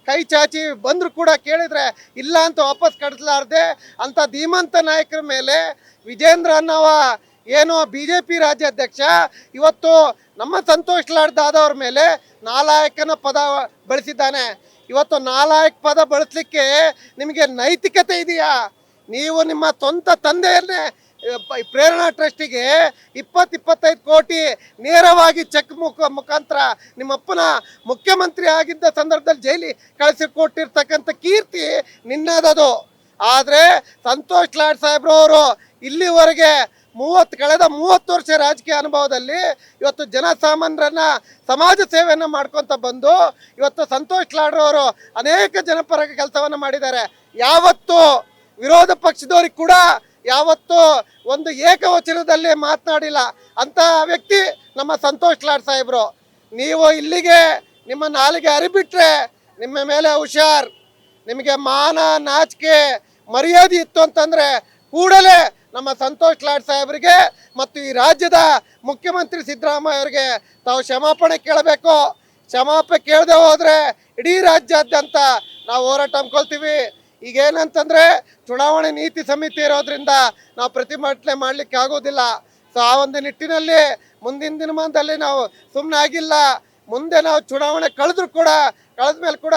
ಕೈ ಚಾಚಿ ಬಂದರೂ ಕೂಡ ಕೇಳಿದರೆ ಇಲ್ಲ ಅಂತ ವಾಪಸ್ ಕಳಿಸಲಾರ್ದೆ ಅಂಥ ಧೀಮಂತ ನಾಯಕರ ಮೇಲೆ ವಿಜೇಂದ್ರ ಅನ್ನೋವ ಏನು BJP ರಾಜ್ಯಾಧ್ಯಕ್ಷ ಇವತ್ತು ನಮ್ಮ ಸಂತೋಷ್ ಲಾಡ್ ದಾದಾ ಅವ್ರ ಮೇಲೆ ನಾಲಾಯಕನ ಪದ ಬಳಸಿದ್ದಾನೆ. ಇವತ್ತು ನಾಲಾಯಕ್ ಪದ ಬಳಸಲಿಕ್ಕೆ ನಿಮಗೆ ನೈತಿಕತೆ ಇದೆಯಾ? ನೀವು ನಿಮ್ಮ ಸ್ವಂತ ತಂದೆಯನ್ನೇ ಪ್ರೇರಣಾ ಟ್ರಸ್ಟಿಗೆ 20-25 ಕೋಟಿ ನೇರವಾಗಿ ಚೆಕ್ ಮುಖಾಂತರ ನಿಮ್ಮಪ್ಪನ ಮುಖ್ಯಮಂತ್ರಿ ಆಗಿದ್ದ ಸಂದರ್ಭದಲ್ಲಿ ಜೈಲಿ ಕಳಿಸಿಕೊಟ್ಟಿರ್ತಕ್ಕಂಥ ಕೀರ್ತಿ ನಿನ್ನದದು. ಆದರೆ ಸಂತೋಷ್ ಲಾಡ್ ಸಾಹೇಬ್ರವರು ಇಲ್ಲಿವರೆಗೆ ಕಳೆದ 30 ವರ್ಷ ರಾಜಕೀಯ ಅನುಭವದಲ್ಲಿ ಇವತ್ತು ಜನಸಾಮಾನ್ಯರನ್ನ ಸಮಾಜ ಸೇವೆಯನ್ನು ಮಾಡ್ಕೊತ ಬಂದು ಇವತ್ತು ಸಂತೋಷ್ ಲಾಡ್ರವರು ಅನೇಕ ಜನಪರ ಕೆಲಸವನ್ನು ಮಾಡಿದ್ದಾರೆ. ಯಾವತ್ತು ವಿರೋಧ ಪಕ್ಷದವ್ರಿಗೆ ಕೂಡ ಯಾವತ್ತೂ ಒಂದು ಏಕವಚನದಲ್ಲಿ ಮಾತನಾಡಿಲ್ಲ ಅಂತ ವ್ಯಕ್ತಿ ನಮ್ಮ ಸಂತೋಷ್ ಲಾಡ್ ಸಾಹೇಬರು. ನೀವು ಇಲ್ಲಿಗೆ ನಿಮ್ಮ ನಾಲಿಗೆ ಅರಿಬಿಟ್ರೆ ನಿಮ್ಮ ಮೇಲೆ ಹುಷಾರ್. ನಿಮಗೆ ಮಾನ, ನಾಚಿಕೆ, ಮರ್ಯಾದೆ ಇತ್ತು ಅಂತಂದರೆ ಕೂಡಲೇ ನಮ್ಮ ಸಂತೋಷ್ ಲಾಡ್ ಸಾಹೇಬರಿಗೆ ಮತ್ತು ಈ ರಾಜ್ಯದ ಮುಖ್ಯಮಂತ್ರಿ ಸಿದ್ದರಾಮಯ್ಯ ಅವರಿಗೆ ತಾವು ಕ್ಷಮಾಪಣೆ ಕೇಳಬೇಕು. ಕ್ಷಮಾಪಣೆ ಕೇಳದೆ ಹೋದರೆ ಇಡೀ ರಾಜ್ಯಾದ್ಯಂತ ನಾವು ಹೋರಾಟ ಹಮ್ಮಿಕೊಳ್ತೀವಿ. ಈಗೇನಂತಂದರೆ ಚುನಾವಣೆ ನೀತಿ ಸಮಿತಿ ಇರೋದ್ರಿಂದ ನಾವು ಪ್ರತಿಭಟನೆ ಮಾಡಲಿಕ್ಕೆ ಆಗೋದಿಲ್ಲ. ಸೊ ಆ ಒಂದು ನಿಟ್ಟಿನಲ್ಲಿ ಮುಂದಿನ ದಿನಮಾನದಲ್ಲಿ ನಾವು ಸುಮ್ಮನೆ ಆಗಿಲ್ಲ. ಮುಂದೆ ನಾವು ಚುನಾವಣೆ ಕಳೆದ ಮೇಲೆ ಕೂಡ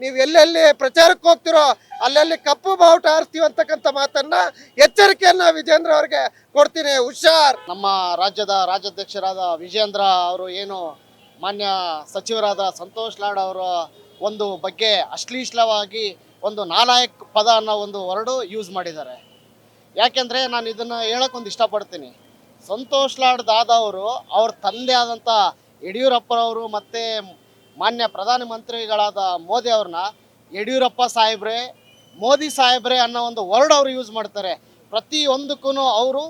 ನೀವು ಎಲ್ಲೆಲ್ಲಿ ಪ್ರಚಾರಕ್ಕೆ ಹೋಗ್ತಿರೋ ಅಲ್ಲೆಲ್ಲಿ ಕಪ್ಪು ಬಾವುಟ ಹಾರಿಸ್ತೀವಿ ಅಂತಕ್ಕಂಥ ಮಾತನ್ನು ಎಚ್ಚರಿಕೆಯನ್ನು ವಿಜೇಂದ್ರ ಅವರಿಗೆ ಕೊಡ್ತೀನಿ. ಹುಷಾರ್. ನಮ್ಮ ರಾಜ್ಯದ ರಾಜ್ಯಾಧ್ಯಕ್ಷರಾದ ವಿಜೇಂದ್ರ ಅವರು ಏನು ಮಾನ್ಯ ಸಚಿವರಾದ ಸಂತೋಷ್ ಲಾಡ್ ಅವರ ಒಂದು ಬಗ್ಗೆ ಅಶ್ಲೀಲವಾಗಿ ಒಂದು ನಾಲಾಯಕ್ ಪದ ಅನ್ನೋ ಒಂದು ವರ್ಡು ಯೂಸ್ ಮಾಡಿದ್ದಾರೆ. ಯಾಕೆಂದರೆ ನಾನು ಇದನ್ನು ಹೇಳೋಕ್ಕೊಂದು ಇಷ್ಟಪಡ್ತೀನಿ. ಸಂತೋಷ್ ಲಾಡ್ ದಾದಾ ಅವರು ಅವ್ರ ತಂದೆ ಆದಂಥ ಯಡಿಯೂರಪ್ಪರವರು ಮತ್ತು ಮಾನ್ಯ ಪ್ರಧಾನಮಂತ್ರಿಗಳಾದ ಮೋದಿ ಅವ್ರನ್ನ ಯಡಿಯೂರಪ್ಪ ಸಾಹೇಬ್ರೆ, ಮೋದಿ ಸಾಹೇಬ್ರೆ ಅನ್ನೋ ಒಂದು ವರ್ಡ್ ಅವರು ಯೂಸ್ ಮಾಡ್ತಾರೆ. ಪ್ರತಿಯೊಂದಕ್ಕೂ ಅವರು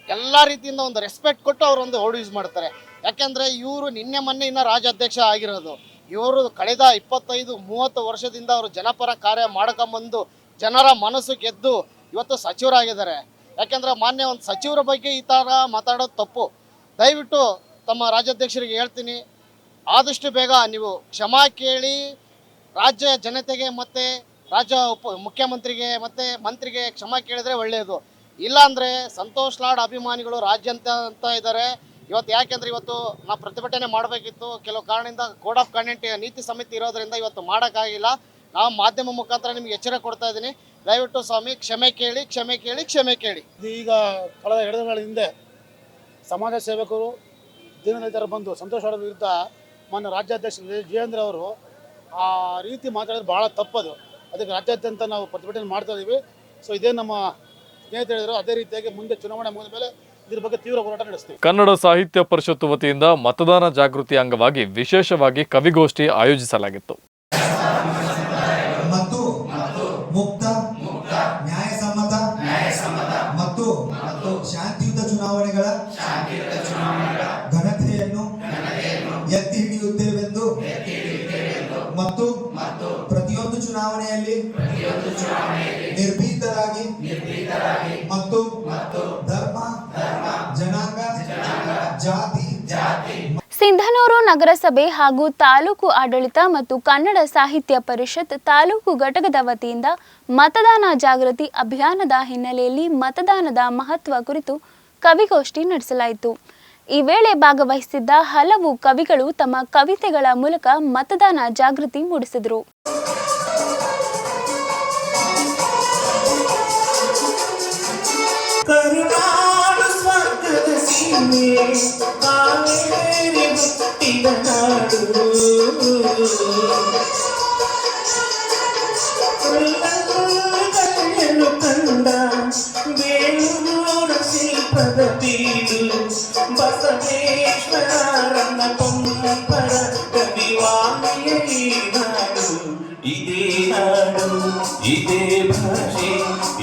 ಎಲ್ಲ ರೀತಿಯಿಂದ ಒಂದು ರೆಸ್ಪೆಕ್ಟ್ ಕೊಟ್ಟು ಅವರು ಒಂದು ವರ್ಡ್ ಯೂಸ್ ಮಾಡ್ತಾರೆ. ಯಾಕೆಂದರೆ ಇವರು ನಿನ್ನೆ ಮೊನ್ನೆ ಇನ್ನೂ ರಾಜ್ಯಾಧ್ಯಕ್ಷ ಆಗಿರೋದು. ಇವರು ಕಳೆದ 25-30 ವರ್ಷದಿಂದ ಅವರು ಜನಪರ ಕಾರ್ಯ ಮಾಡ್ಕೊಂಬಂದು ಜನರ ಮನಸ್ಸು ಗೆದ್ದು ಇವತ್ತು ಸಚಿವರಾಗಿದ್ದಾರೆ. ಯಾಕೆಂದರೆ ಮಾನ್ಯ ಒಂದು ಸಚಿವರ ಬಗ್ಗೆ ಈ ಥರ ಮಾತಾಡೋದು ತಪ್ಪು. ದಯವಿಟ್ಟು ತಮ್ಮ ರಾಜ್ಯಾಧ್ಯಕ್ಷರಿಗೆ ಹೇಳ್ತೀನಿ, ಆದಷ್ಟು ಬೇಗ ನೀವು ಕ್ಷಮಾ ಕೇಳಿ ರಾಜ್ಯ ಜನತೆಗೆ ಮತ್ತು ರಾಜ್ಯ ಮುಖ್ಯಮಂತ್ರಿಗೆ ಮತ್ತು ಮಂತ್ರಿಗೆ ಕ್ಷಮಾ ಕೇಳಿದರೆ ಒಳ್ಳೆಯದು. ಇಲ್ಲಾಂದರೆ ಸಂತೋಷ್ ಲಾಡ್ ಅಭಿಮಾನಿಗಳು ರಾಜ್ಯಾದ್ಯಂತ ಇದ್ದಾರೆ. ಇವತ್ತು ಯಾಕೆಂದರೆ ಇವತ್ತು ನಾವು ಪ್ರತಿಭಟನೆ ಮಾಡಬೇಕಿತ್ತು, ಕೆಲವು ಕಾರಣದಿಂದ ಕೋಡ್ ಆಫ್ ಕಂಡಕ್ಟ್ ನೀತಿ ಸಮಿತಿ ಇರೋದರಿಂದ ಇವತ್ತು ಮಾಡೋಕ್ಕಾಗಿಲ್ಲ. ನಾವು ಮಾಧ್ಯಮ ಮುಖಾಂತರ ನಿಮ್ಗೆ ಎಚ್ಚರ ಕೊಡ್ತಾ ಇದ್ದೀನಿ. ದಯವಿಟ್ಟು ಸ್ವಾಮಿ ಕ್ಷಮೆ ಕೇಳಿ. ಈಗ ಕಳೆದ 2 ದಿನಗಳ ಹಿಂದೆ ಸಮಾಜ ಸೇವಕರು ದೀನದಲಿತರ ಬಂದು ಸಂತೋಷ್ ಲಾಡ್ ವಿರುದ್ಧ ಮಾನ್ಯ ರಾಜ್ಯಾಧ್ಯಕ್ಷ ವಿಜೇಂದ್ರ ಅವರು ಆ ರೀತಿ ಮಾತಾಡೋದು ಭಾಳ ತಪ್ಪದು. ಅದಕ್ಕೆ ರಾಜ್ಯಾದ್ಯಂತ ನಾವು ಪ್ರತಿಭಟನೆ ಮಾಡ್ತಾ ಇದ್ದೀವಿ. ಸೊ ಇದೇ ನಮ್ಮ ಸ್ನೇಹಿತರು ಹೇಳಿದ್ರು, ಅದೇ ರೀತಿಯಾಗಿ ಮುಂದೆ ಚುನಾವಣೆ ಮುಗಿದ ಮೇಲೆ ಇದ್ರ ಬಗ್ಗೆ ತೀವ್ರ ಹೋರಾಟ ನಡೆಸ್ತೀವಿ. ಕನ್ನಡ ಸಾಹಿತ್ಯ ಪರಿಷತ್ತು ವತಿಯಿಂದ ಮತದಾನ ಜಾಗೃತಿ ಅಂಗವಾಗಿ ವಿಶೇಷವಾಗಿ ಕವಿಗೋಷ್ಠಿ ಆಯೋಜಿಸಲಾಗಿತ್ತು. ಮತ್ತು ಮುಕ್ತ, ನ್ಯಾಯಸಮ್ಮತ ಮತ್ತು ಶಾಂತಿಯುತ ಚುನಾವಣೆಗಳ ಘನತೆಯನ್ನು ಎತ್ತಿ ಹಿಡಿಯುತ್ತೇವೆಂದು ಮತ್ತು ಪ್ರತಿಯೊಂದು ಚುನಾವಣೆಯಲ್ಲಿ ನಿರ್ಭೀತರಾಗಿ ಮತ್ತು ಧರ್ಮ, ಜನಾಂಗ, ಜಾತಿ ಸಿಂಧನೂರು ನಗರಸಭೆ ಹಾಗೂ ತಾಲೂಕು ಆಡಳಿತ ಮತ್ತು ಕನ್ನಡ ಸಾಹಿತ್ಯ ಪರಿಷತ್ ತಾಲೂಕು ಘಟಕದ ವತಿಯಿಂದ ಮತದಾನ ಜಾಗೃತಿ ಅಭಿಯಾನದ ಹಿನ್ನೆಲೆಯಲ್ಲಿ ಮತದಾನದ ಮಹತ್ವ ಕುರಿತು ಕವಿಗೋಷ್ಠಿ ನಡೆಸಲಾಯಿತು. ಈ ವೇಳೆ ಭಾಗವಹಿಸಿದ್ದ ಹಲವು ಕವಿಗಳು ತಮ್ಮ ಕವಿತೆಗಳ ಮೂಲಕ ಮತದಾನ ಜಾಗೃತಿ ಮೂಡಿಸಿದರು. ನಾಡು ಪದತೀಡು ಬಸವೇಶ್ವರನ ಪಂಪರ ಕವಿವಾಣಿಯ ಈ ನಾಡು ಇದೇ ನಾಡು ಇದೇ ಭಾಷೆ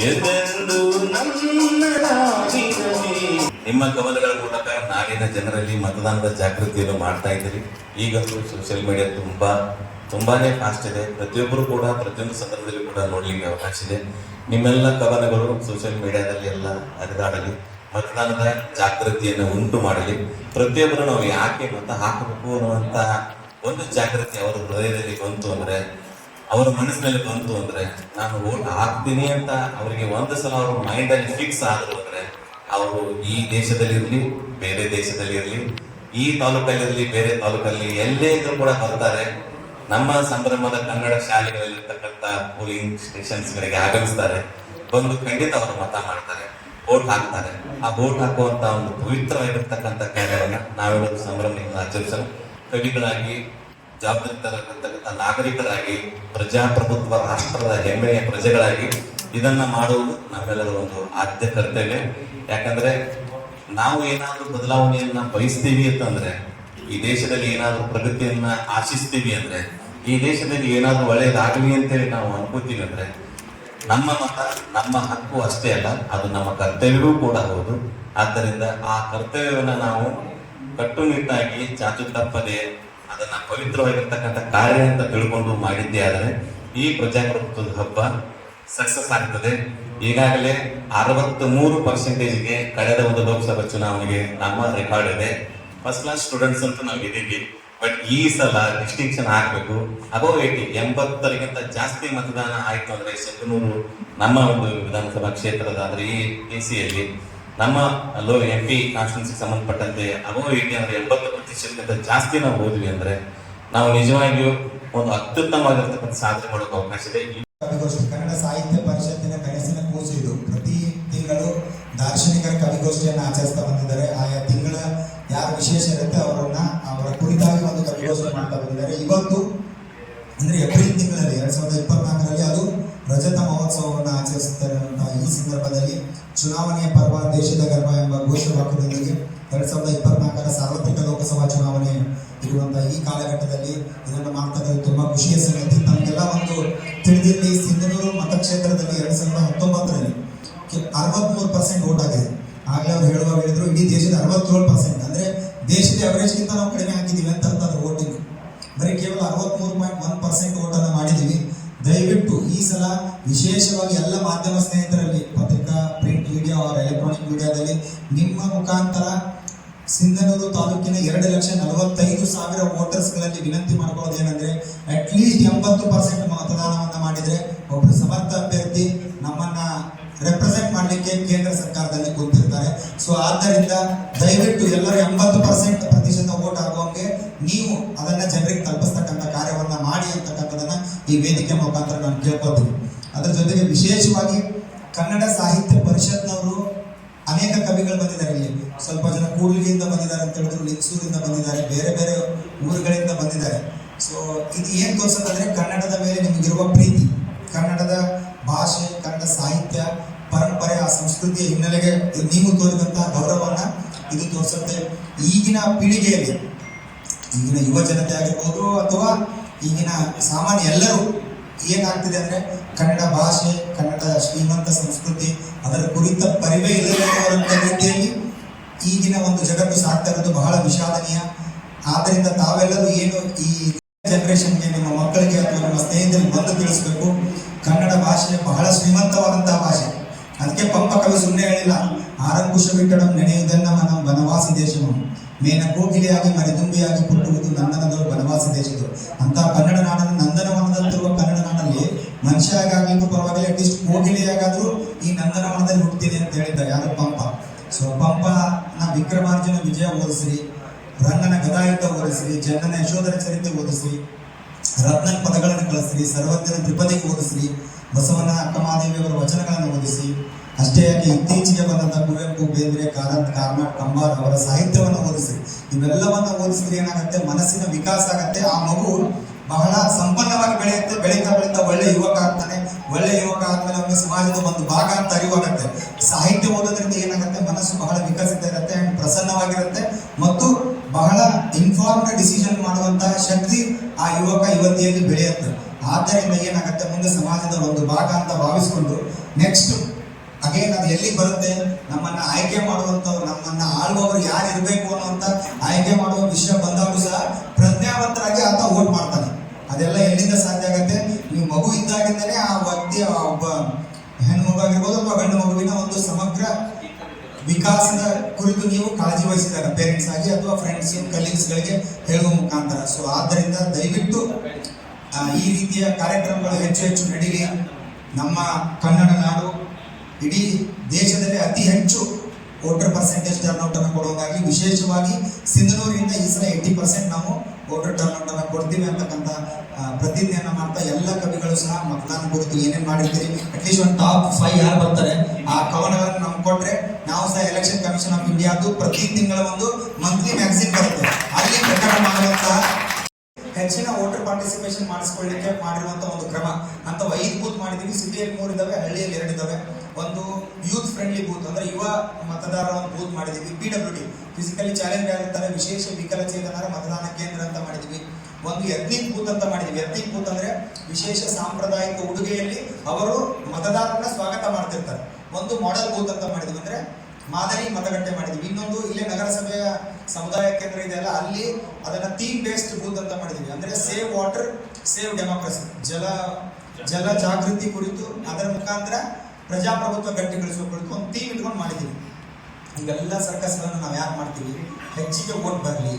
ಎದೆಂದು ನನ್ನ ನಾಡಿನಲ್ಲಿ. ನಿಮ್ಮ ಕವನಗಳ ಮೂಲಕ ನಾಡಿನ ಜನರಲ್ಲಿ ಮತದಾನದ ಜಾಗೃತಿಯನ್ನು ಮಾಡ್ತಾ ಇದ್ದೀರಿ. ಈಗಂತೂ ಸೋಷಿಯಲ್ ಮೀಡಿಯಾ ತುಂಬಾನೇ ಫಾಸ್ಟ್ ಇದೆ. ಪ್ರತಿಯೊಬ್ಬರು ಕೂಡ ಪ್ರತಿಯೊಂದು ಸಂದರ್ಭದಲ್ಲಿ ಕೂಡ ನೋಡ್ಲಿಕ್ಕೆ ಅವಕಾಶ ಇದೆ. ನಿಮ್ಮೆಲ್ಲ ಕವನಗಳು ಸೋಷಿಯಲ್ ಮೀಡಿಯಾದಲ್ಲಿ ಎಲ್ಲ ಹರಿದಾಡಲಿ, ಮತದಾನದ ಜಾಗೃತಿಯನ್ನು ಉಂಟು ಮಾಡಲಿ. ಪ್ರತಿಯೊಬ್ಬರು ನಾವು ಯಾಕೆ ಮತ ಹಾಕಬೇಕು ಅನ್ನುವಂತ ಒಂದು ಜಾಗೃತಿ ಅವರ ಹೃದಯದಲ್ಲಿ ಬಂತು ಅಂದ್ರೆ, ಅವರ ಮನಸ್ಸಿನಲ್ಲಿ ಬಂತು ಅಂದ್ರೆ, ನಾನು ವೋಟ್ ಹಾಕ್ತೀನಿ ಅಂತ ಅವರಿಗೆ ಒಂದು ಸಲ ಅವ್ರ ಮೈಂಡ್ ಅಲ್ಲಿ ಫಿಕ್ಸ್ ಆದ್ರು ಅಂದ್ರೆ, ಅವರು ಈ ದೇಶದಲ್ಲಿ ಇರಲಿ ಬೇರೆ ದೇಶದಲ್ಲಿ ಇರಲಿ, ಈ ತಾಲೂಕಲ್ಲಿರಲಿ ಬೇರೆ ತಾಲೂಕಲ್ಲಿ ಎಲ್ಲೇ ಇದ್ರೂ ಕೂಡ ಬರ್ತಾರೆ. ನಮ್ಮ ಸಂಭ್ರಮದ ಕನ್ನಡ ಶಾಲೆಗಳಲ್ಲಿರ್ತಕ್ಕಂಥ ಪೋಲಿಂಗ್ ಸ್ಟೇಷನ್ಸ್ಗಳಿಗೆ ಆಗಮಿಸ್ತಾರೆ. ಬಂದು ಖಂಡಿತ ಅವರು ಮತ ಮಾಡ್ತಾರೆ, ವೋಟ್ ಹಾಕ್ತಾರೆ. ಆ ವೋಟ್ ಹಾಕುವಂತ ಒಂದು ಪವಿತ್ರವಾಗಿರ್ತಕ್ಕಂಥ ಕಾರ್ಯವನ್ನ ನಾವೆಲ್ಲರೂ ಸಂಭ್ರಮದಿಂದ ಆಚರಿಸಲು ಕವಿಗಳಾಗಿ, ಜವಾಬ್ದಾರಿತಕ್ಕಂಥ ನಾಗರಿಕರಾಗಿ, ಪ್ರಜಾಪ್ರಭುತ್ವ ರಾಷ್ಟ್ರದ ಹೆಮ್ಮೆಯ ಪ್ರಜೆಗಳಾಗಿ ಇದನ್ನ ಮಾಡುವುದು ನಮ್ಮೆಲ್ಲರ ಒಂದು ಆದ್ಯ ಕರ್ತವ್ಯ. ಯಾಕಂದ್ರೆ ನಾವು ಏನಾದ್ರೂ ಬದಲಾವಣೆಯನ್ನ ಬಯಸ್ತೀವಿ ಅಂತಂದ್ರೆ, ಈ ದೇಶದಲ್ಲಿ ಏನಾದ್ರೂ ಪ್ರಗತಿಯನ್ನ ಆಶಿಸ್ತೀವಿ ಅಂದ್ರೆ, ಈ ದೇಶದಲ್ಲಿ ಏನಾದ್ರೂ ಒಳ್ಳೇದಾಗಲಿ ಅಂತೇಳಿ ನಾವು ಅನ್ಕೋತೀವಿ ಅಂದ್ರೆ, ನಮ್ಮ ಮತ ನಮ್ಮ ಹಕ್ಕು ಅಷ್ಟೇ ಅಲ್ಲ, ಅದು ನಮ್ಮ ಕರ್ತವ್ಯವೂ ಕೂಡ ಹೌದು. ಆದ್ದರಿಂದ ಆ ಕರ್ತವ್ಯವನ್ನ ನಾವು ಕಟ್ಟುನಿಟ್ಟಾಗಿ ಚಾಚು ತಪ್ಪದೆ ಅದನ್ನ ಪವಿತ್ರವಾಗಿರ್ತಕ್ಕಂಥ ಕಾರ್ಯ ಅಂತ ತಿಳ್ಕೊಂಡು ಮಾಡಿದ್ದೇ ಆದರೆ ಈ ಪ್ರಜಾಪ್ರಭುತ್ವದ ಹಬ್ಬ ಸಕ್ಸಸ್ ಆಗ್ತದೆ. ಈಗಾಗಲೇ 63%ಗೆ ಕಳೆದ ಒಂದು ಲೋಕಸಭಾ ಚುನಾವಣೆಗೆ ನಮ್ಮ ರೆಕಾರ್ಡ್ ಇದೆ. ಫಸ್ಟ್ ಕ್ಲಾಸ್ ಸ್ಟೂಡೆಂಟ್ಸ್ ಅಂತ ನಾವು ಇದೀವಿ. ಬಟ್ ಈ ಸಲ ಡಿಸ್ಟಿಂಕ್ಷನ್ ಆಗ್ಬೇಕು. ಅಬೌವ್ 80 ಜಾಸ್ತಿ ಮತದಾನ ಆಯ್ತು ಅಂದ್ರೆ ಸಂಗನೂರು ನಮ್ಮ ಒಂದು ವಿಧಾನಸಭಾ ಕ್ಷೇತ್ರದ ಅಂದ್ರೆ ಈ ಎಸಿಯಲ್ಲಿ ನಮ್ಮ MP ಕಾನ್ಸ್ಟಿಟ್ಯೂನ್ಸಿಗೆ ಸಂಬಂಧಪಟ್ಟಂತೆ ಅಬೌವ್ 80 ಅಂದ್ರೆ 80% ಜಾಸ್ತಿ ನಾವು ಹೋದ್ವಿ ಅಂದ್ರೆ ನಾವು ನಿಜವಾಗಿಯೂ ಒಂದು ಅತ್ಯುತ್ತಮವಾಗಿರ್ತಕ್ಕಂಥ ಸಾಧನೆ ಮಾಡೋಕೆ ಅವಕಾಶ ಇದೆ. ಕವಿಗೋಷ್ಠಿ ಕನ್ನಡ ಸಾಹಿತ್ಯ ಪರಿಷತ್ತಿನ ಕನಸಿನ ಕೂಸು ಇದು. ಪ್ರತಿ ತಿಂಗಳು ದಾರ್ಶನಿಕರ ಕವಿಗೋಷ್ಠಿಯನ್ನು ಆಚರಿಸ್ತಾ ಬಂದಿದ್ದಾರೆ. ಆಯಾ ತಿಂಗಳ ಯಾರು ವಿಶೇಷ ಇರುತ್ತೆ ಅವರ ಕುರಿತಾಗಿ ಒಂದು ಕವಿಗೋಷ್ಠಿ ಮಾಡ್ತಾ ಬಂದಿದ್ದಾರೆ. ಇವತ್ತು ಅಂದ್ರೆ ಏಪ್ರಿಲ್ ತಿಂಗಳಲ್ಲಿ 2024ರಲ್ಲಿ ಅದು ರಜತ ಮಹೋತ್ಸವವನ್ನು ಆಚರಿಸುತ್ತಾರೆ. ಈ ಸಂದರ್ಭದಲ್ಲಿ ಚುನಾವಣೆಯ ಪರ್ವ ದೇಶದ ಗರ್ವ ಎಂಬ ಘೋಷವಾಕ್ಯದೊಂದಿಗೆ 2024ರ ಸಾರ್ವತ್ರಿಕ ಲೋಕಸಭಾ ಚುನಾವಣೆ ಇರುವಂತಹ ಈ ಕಾಲಘಟ್ಟದಲ್ಲಿ ಇದನ್ನು ಮಾಡ್ತಕ್ಕಂಥ ತುಂಬಾ ಖುಷಿಯ ಸಂಗತಿ. ನಮಗೆಲ್ಲ ಒಂದು ತಿಳಿದಿರಲಿ, ಸಿಂಧನೂರು ಮತಕ್ಷೇತ್ರದಲ್ಲಿ 2019ರಲ್ಲಿ 63% ವೋಟ್ ಆಗಿದೆ. ಆಗ್ಲೇ ಅವ್ರು ಹೇಳುವಾಗ ಹೇಳಿದ್ರು ಇಡೀ ದೇಶದ 67%, ಅಂದ್ರೆ ದೇಶದ ಅವರೇಜ್ಗಿಂತ ನಾವು ಕಡಿಮೆ ಹಾಕಿದೀವಿ ಅಂತ ಅದ್ರ ವೋಟಿಂಗ್. ಬರೀ ಕೇವಲ 63.1% ವೋಟ್ ಅನ್ನು ಮಾಡಿದೀವಿ. ದಯವಿಟ್ಟು ಈ ಸಲ ವಿಶೇಷವಾಗಿ ಎಲ್ಲ ಮಾಧ್ಯಮ ಸ್ನೇಹಿತರಲ್ಲಿ, ಪತ್ರಿಕಾ, ಪ್ರಿಂಟ್ ಮೀಡಿಯಾ ಅವರ ಎಲೆಕ್ಟ್ರಾನಿಕ್ ಮೀಡಿಯಾದಲ್ಲಿ ನಿಮ್ಮ ಮುಖಾಂತರ ಸಿಂಧನೂರು ತಾಲೂಕಿನ 2,45,000 ವೋಟರ್ಸ್ಗಳಲ್ಲಿ ವಿನಂತಿ ಮಾಡ್ಕೊಳ್ಳೋದು ಏನಂದ್ರೆ, ಅಟ್ಲೀಸ್ಟ್ 80% ಮತದಾನವನ್ನ ಮಾಡಿದ್ರೆ ಒಬ್ಬರು ಸಮರ್ಥ ಅಭ್ಯರ್ಥಿ ನಮ್ಮನ್ನ ರೆಪ್ರೆಸೆಂಟ್ ಮಾಡಲಿಕ್ಕೆ ಕೇಂದ್ರ ಸರ್ಕಾರದಲ್ಲಿ ಕೂತಿರ್ತಾರೆ. ಸೊ ಆದ್ದರಿಂದ ದಯವಿಟ್ಟು ಎಲ್ಲರೂ 80% ವೋಟ್ ಆಗುವಂಗೆ ನೀವು ಅದನ್ನ ಜನರಿಗೆ ತಲುಪಿಸ್ತಕ್ಕಂಥ ಕಾರ್ಯವನ್ನ ಮಾಡಿ ಅಂತಕ್ಕಂಥದನ್ನ ಈ ವೇದಿಕೆ ಮುಖಾಂತರ ನಾನು ಕೇಳ್ಕೊಳ್ತೀನಿ. ಅದರ ಜೊತೆಗೆ ವಿಶೇಷವಾಗಿ ಕನ್ನಡ ಸಾಹಿತ್ಯ ಪರಿಷತ್ನವರು ಅನೇಕ ಕವಿಗಳು ಬಂದಿದ್ದಾರೆ. ಇಲ್ಲಿ ಸ್ವಲ್ಪ ಜನ ಕೂಡ್ಲಿಗಿಂದ ಬಂದಿದ್ದಾರೆ ಅಂತ ಹೇಳಿದ್ರು, ಲಿಂಗಸೂರಿಂದ ಬಂದಿದ್ದಾರೆ, ಬೇರೆ ಬೇರೆ ಊರುಗಳಿಂದ ಬಂದಿದ್ದಾರೆ. ಸೊ ಇದು ಏನ್ ತೋರಿಸೋದಂದ್ರೆ ಕನ್ನಡದ ಮೇಲೆ ನಿಮಗಿರುವ ಪ್ರೀತಿ, ಕನ್ನಡದ ಭಾಷೆ, ಕನ್ನಡ ಸಾಹಿತ್ಯ ಪರಂಪರೆ, ಆ ಸಂಸ್ಕೃತಿಯ ಹಿನ್ನೆಲೆಗೆ ನೀವು ತೋರಿದಂತಹ ಗೌರವವನ್ನ ಇದು ತೋರಿಸುತ್ತೆ. ಈಗಿನ ಪೀಳಿಗೆಯಲ್ಲಿ, ಈಗಿನ ಯುವ ಜನತೆ ಆಗಿರ್ಬೋದು ಅಥವಾ ಈಗಿನ ಸಾಮಾನ್ಯ ಎಲ್ಲರೂ ಏನಾಗ್ತಿದೆ ಅಂದ್ರೆ ಕನ್ನಡ ಭಾಷೆ, ಕನ್ನಡ ಶ್ರೀಮಂತ ಸಂಸ್ಕೃತಿ ಅದರ ಕುರಿತ ಪರಿವೇ ಇಲ್ಲದಂತ ರೀತಿಯಲ್ಲಿ ಈಗಿನ ಒಂದು ಜಗತ್ತು ಸಾಕ್ತಾ ಇರೋದು ಬಹಳ ವಿಷಾದನೀಯ. ಆದ್ದರಿಂದ ತಾವೆಲ್ಲರೂ ಏನು ಈ ಜನರೇಷನ್ಗೆ, ನಿಮ್ಮ ಮಕ್ಕಳಿಗೆ ಅಥವಾ ನಿಮ್ಮ ಸ್ನೇಹಿತರಿಗೆ ಬಂದು ತಿಳಿಸ್ಬೇಕು, ಕನ್ನಡ ಭಾಷೆ ಬಹಳ ಶ್ರೀಮಂತವಾದಂತಹ ಭಾಷೆ. ಅದಕ್ಕೆ ಪಂಪ ಕವಿ ಸುಮ್ಮನೆ ಹೇಳಿಲ್ಲ, ಆರಂಕುಶ ಬಿಟ್ಟಡಂ ನೆನೆಯುವುದನ್ನ ನಮ್ಮ ಬನವಾಸಿ ದೇಶವು ಮೇನ ಕೋಗಿಲೆಯಾಗಿ ಮರಿದುಂಬಿಯಾಗಿ ಪುಟ್ಟುವುದು ನಂದನದವರು ಬನವಾಸಿ ದೇಶದವರು ಅಂತ ಕನ್ನಡ ನಾಡನ್ನು ನಂದನವನದಂತಿರುವ ಕನ್ನಡ ನಾಡಲ್ಲಿ ಮನುಷ್ಯ ಆಗ್ಲಿಕ್ಕೂ ಪರವಾಗಿಲ್ಲ, ಅಟ್ಲೀಸ್ಟ್ ಕೋಗಿಲೆಯಾಗಾದ್ರೂ ಈ ನಂದನವನದಲ್ಲಿ ಹುಡ್ತೀನಿ ಅಂತ ಹೇಳಿದ್ದಾರೆ ಯಾರು ಪಂಪ. ಸೊ ಪಂಪನ ವಿಕ್ರಮಾರ್ಜುನ ವಿಜಯ ಓದಿಸ್ರಿ, ರಂಗನ ಗದಾಯುದ್ಧ ಓದಿಸ್ರಿ, ಜನನ ಯಶೋಧರ ಚರಿತ್ರೆ ಓದಿಸ್ರಿ, ರತ್ನನ್ ಪದಗಳನ್ನು ಕಳಿಸ್ರಿ, ಸರ್ವಜ್ಞನ ತ್ರಿಪದಿಗೆ ಓದಿಸ್ರಿ, ಬಸವನ ಅಕ್ಕಮಹಾದೇವಿಯವರ ವಚನಗಳನ್ನು ಓದಿಸಿ. ಅಷ್ಟೇ ಯಾಕೆ ಇತ್ತೀಚೆಗೆ ಬಂದಂತಹ ಕುವೆಂಪು, ಬೇಂದ್ರೆ, ಕಾರಂತ್, ಕಾರ್ನಾಡ್, ಕಂಬಾರ್ ಅವರ ಸಾಹಿತ್ಯವನ್ನು ಓದಿಸಿ. ಇವೆಲ್ಲವನ್ನು ಓದಿಸಿದ್ರೆ ಏನಾಗುತ್ತೆ, ಮನಸ್ಸಿನ ವಿಕಾಸ ಆಗತ್ತೆ. ಆ ಮಗು ಬಹಳ ಸಂಪನ್ನವಾಗಿ ಬೆಳೆಯುತ್ತೆ. ಬೆಳೀತಾ ಬೆಳೀತಾ ಒಳ್ಳೆ ಯುವಕ ಆಗ್ತಾನೆ. ಒಳ್ಳೆ ಯುವಕ ಆದ್ಮೇಲೆ ಅವನಿಗೆ ಸಮಾಜದ ಒಂದು ಭಾಗ ಅಂತ ಅರಿವಾಗುತ್ತೆ. ಸಾಹಿತ್ಯ ಓದೋದ್ರಿಂದ ಏನಾಗುತ್ತೆ, ಮನಸ್ಸು ಬಹಳ ವಿಕಸಿತ ಇರುತ್ತೆ ಅಂಡ್ ಪ್ರಸನ್ನವಾಗಿರುತ್ತೆ ಮತ್ತು ಬಹಳ ಇನ್ಫಾರ್ಮ್ಡ್ ಡಿಸಿಷನ್ ಮಾಡುವಂತಹ ಶಕ್ತಿ ಆ ಯುವಕ ಯುವತಿಯಲ್ಲಿ ಬೆಳೆಯುತ್ತೆ. ಆದ್ದರಿಂದ ಏನಾಗುತ್ತೆ, ಮುಂದೆ ಸಮಾಜದ ಒಂದು ಭಾಗ ಅಂತ ಭಾವಿಸಿಕೊಂಡು ನೆಕ್ಸ್ಟ್ ಅಗೇನ್ ಅದು ಎಲ್ಲಿ ಬರುತ್ತೆ, ನಮ್ಮನ್ನ ಆಯ್ಕೆ ಮಾಡುವಂಥವ್ರು, ನಮ್ಮನ್ನ ಆಳುವವರು ಯಾರು ಇರಬೇಕು ಅನ್ನುವಂಥ ಆಯ್ಕೆ ಮಾಡುವ ವಿಷಯ ಬಂದಾಗೂ ಸಹ ಪ್ರಜ್ಞಾವಂತರಾಗಿ ಆತ ವೋಟ್ ಮಾಡ್ತಾನೆ. ಅದೆಲ್ಲ ಎಲ್ಲಿಂದ ಸಾಧ್ಯ ಆಗುತ್ತೆ, ನೀವು ಮಗು ಇದ್ದಾಗಿಂದನೇ ಆ ವ್ಯಕ್ತಿ, ಒಬ್ಬ ಹೆಣ್ಣು ಮಗು ಆಗಿರ್ಬೋದು ಅಥವಾ ಗಂಡು ಮಗುವಿನ ಒಂದು ಸಮಗ್ರ ವಿಕಾಸದ ಕುರಿತು ನೀವು ಕಾಳಜಿ ವಹಿಸಿದಾಗ ಪೇರೆಂಟ್ಸ್ ಆಗಿ ಅಥವಾ ಫ್ರೆಂಡ್ಸ್ ಕಲೀಗ್ಸ್ಗಳಿಗೆ ಹೇಳುವ ಮುಖಾಂತರ. ಸೊ ಆದ್ದರಿಂದ ದಯವಿಟ್ಟು ಈ ರೀತಿಯ ಕಾರ್ಯಕ್ರಮಗಳು ಹೆಚ್ಚು ಹೆಚ್ಚು ನಡೀಲಿ. ನಮ್ಮ ಕನ್ನಡ ನಾಡು ಇಡೀ ದೇಶದಲ್ಲಿ ಅತಿ ಹೆಚ್ಚು ವೋಟರ್ ಪರ್ಸೆಂಟೇಜ್ ಟರ್ನ್ಔಟ್ ಅನ್ನು ಕೊಡುವುದಾಗಲಿ. ವಿಶೇಷವಾಗಿ ಸಿಂಧನೂರಿನಿಂದ ಈ ಸಲ 80% ನಾವು ವೋಟರ್ ಟರ್ನ್ಔಟ್ ಅನ್ನು ಕೊಡ್ತೀವಿ ಅಂತಕ್ಕಂಥ ಪ್ರತಿಜ್ಞೆಯನ್ನು ಮಾಡ್ತಾ ಎಲ್ಲ ಕವಿಗಳು ಸಹ ಮತದಾನ ಕುರಿತು ಏನೇನು ಮಾಡಿರ್ತೀರಿ ಅಟ್ಲೀಸ್ಟ್ ಒಂದು ಟಾಪ್ 5 ಯಾರು ಬರ್ತಾರೆ ಆ ಕವನಗಳನ್ನು ನಮ್ಗೆ ಕೊಟ್ರೆ ನಾವು ಸಹ ಎಲೆಕ್ಷನ್ ಕಮಿಷನ್ ಆಫ್ ಇಂಡಿಯಾದು ಪ್ರತಿ ತಿಂಗಳ ಒಂದು ಮಂತ್ಲಿ ಮ್ಯಾಗಝಿನ್ ಬರುತ್ತೆ, ಅಲ್ಲಿ ಪ್ರಕಟ ಮಾಡುವಂತಹ ಹೆಚ್ಚಿನ ವೋಟರ್ ಪಾರ್ಟಿಸಿಪೇಷನ್ ಮಾಡಿಸ್ಕೊಳ್ಳಿಕ್ಕೆ ಮಾಡಿರುವಂತ ಒಂದು ಕ್ರಮ ಅಂತ 5 ಬೂತ್ ಮಾಡಿದೀವಿ. ಸಿಟಿಯಲ್ಲಿ 3 ಇದಾವೆ, ಹಳ್ಳಿಯಲ್ಲಿ 2 ಇದಾವೆ. ಒಂದು ಯೂತ್ ಫ್ರೆಂಡ್ಲಿ ಬೂತ್ ಅಂದ್ರೆ ಯುವ ಮತದಾರರ ಒಂದು ಬೂತ್ ಮಾಡಿದೀವಿ. PWD ಫಿಸಿಕಲಿ ಚಾಲೆಂಜ್ ಆಗಿರ್ತಾರೆ, ವಿಶೇಷ ವಿಕಲಚೇತನರ ಮತದಾನ ಕೇಂದ್ರ ಅಂತ ಮಾಡಿದೀವಿ. ಒಂದು ಎಥ್ನಿಕ್ ಬೂತ್ ಅಂತ ಮಾಡಿದೀವಿ. ಎಥ್ನಿಕ್ ಬೂತ್ ಅಂದ್ರೆ ವಿಶೇಷ ಸಾಂಪ್ರದಾಯಿಕ ಉಡುಗೆಯಲ್ಲಿ ಅವರು ಮತದಾರರನ್ನ ಸ್ವಾಗತ ಮಾಡ್ತಿರ್ತಾರೆ. ಒಂದು ಮಾಡೆಲ್ ಬೂತ್ ಅಂತ ಮಾಡಿದೀವಿ, ಅಂದ್ರೆ ಮಾದರಿ ಮತಗಟ್ಟೆ ಮಾಡಿದೀವಿ. ಇನ್ನೊಂದು ಇಲ್ಲೇ ನಗರಸಭೆಯ ಸಮುದಾಯ ಕೇಂದ್ರ ಇದೆಯಲ್ಲ, ಅಲ್ಲಿ ಅದನ್ನ ಥೀಮ್ ಬೇಸ್ಡ್ ಬೂತ್ ಅಂತ ಮಾಡಿದೀವಿ. ಅಂದ್ರೆ ಸೇವ್ ವಾಟರ್ ಸೇವ್ ಡೆಮೋಕ್ರಸಿ, ಜಲ ಜಾಗೃತಿ ಕುರಿತು ಅದರ ಮುಖಾಂತರ ಪ್ರಜಾಪ್ರಭುತ್ವ ಗಟ್ಟಿಗೊಳಿಸುವ ಕುರಿತು ಒಂದು ಥೀಮ್ ಇಟ್ಕೊಂಡು ಮಾಡಿದೀವಿ. ಇವೆಲ್ಲ ಸರ್ಕಸ್ಗಳನ್ನು ನಾವು ಯಾಕೆ ಮಾಡ್ತೀವಿ, ಹೆಚ್ಚಿಗೆ ವೋಟ್ ಬರಲಿ.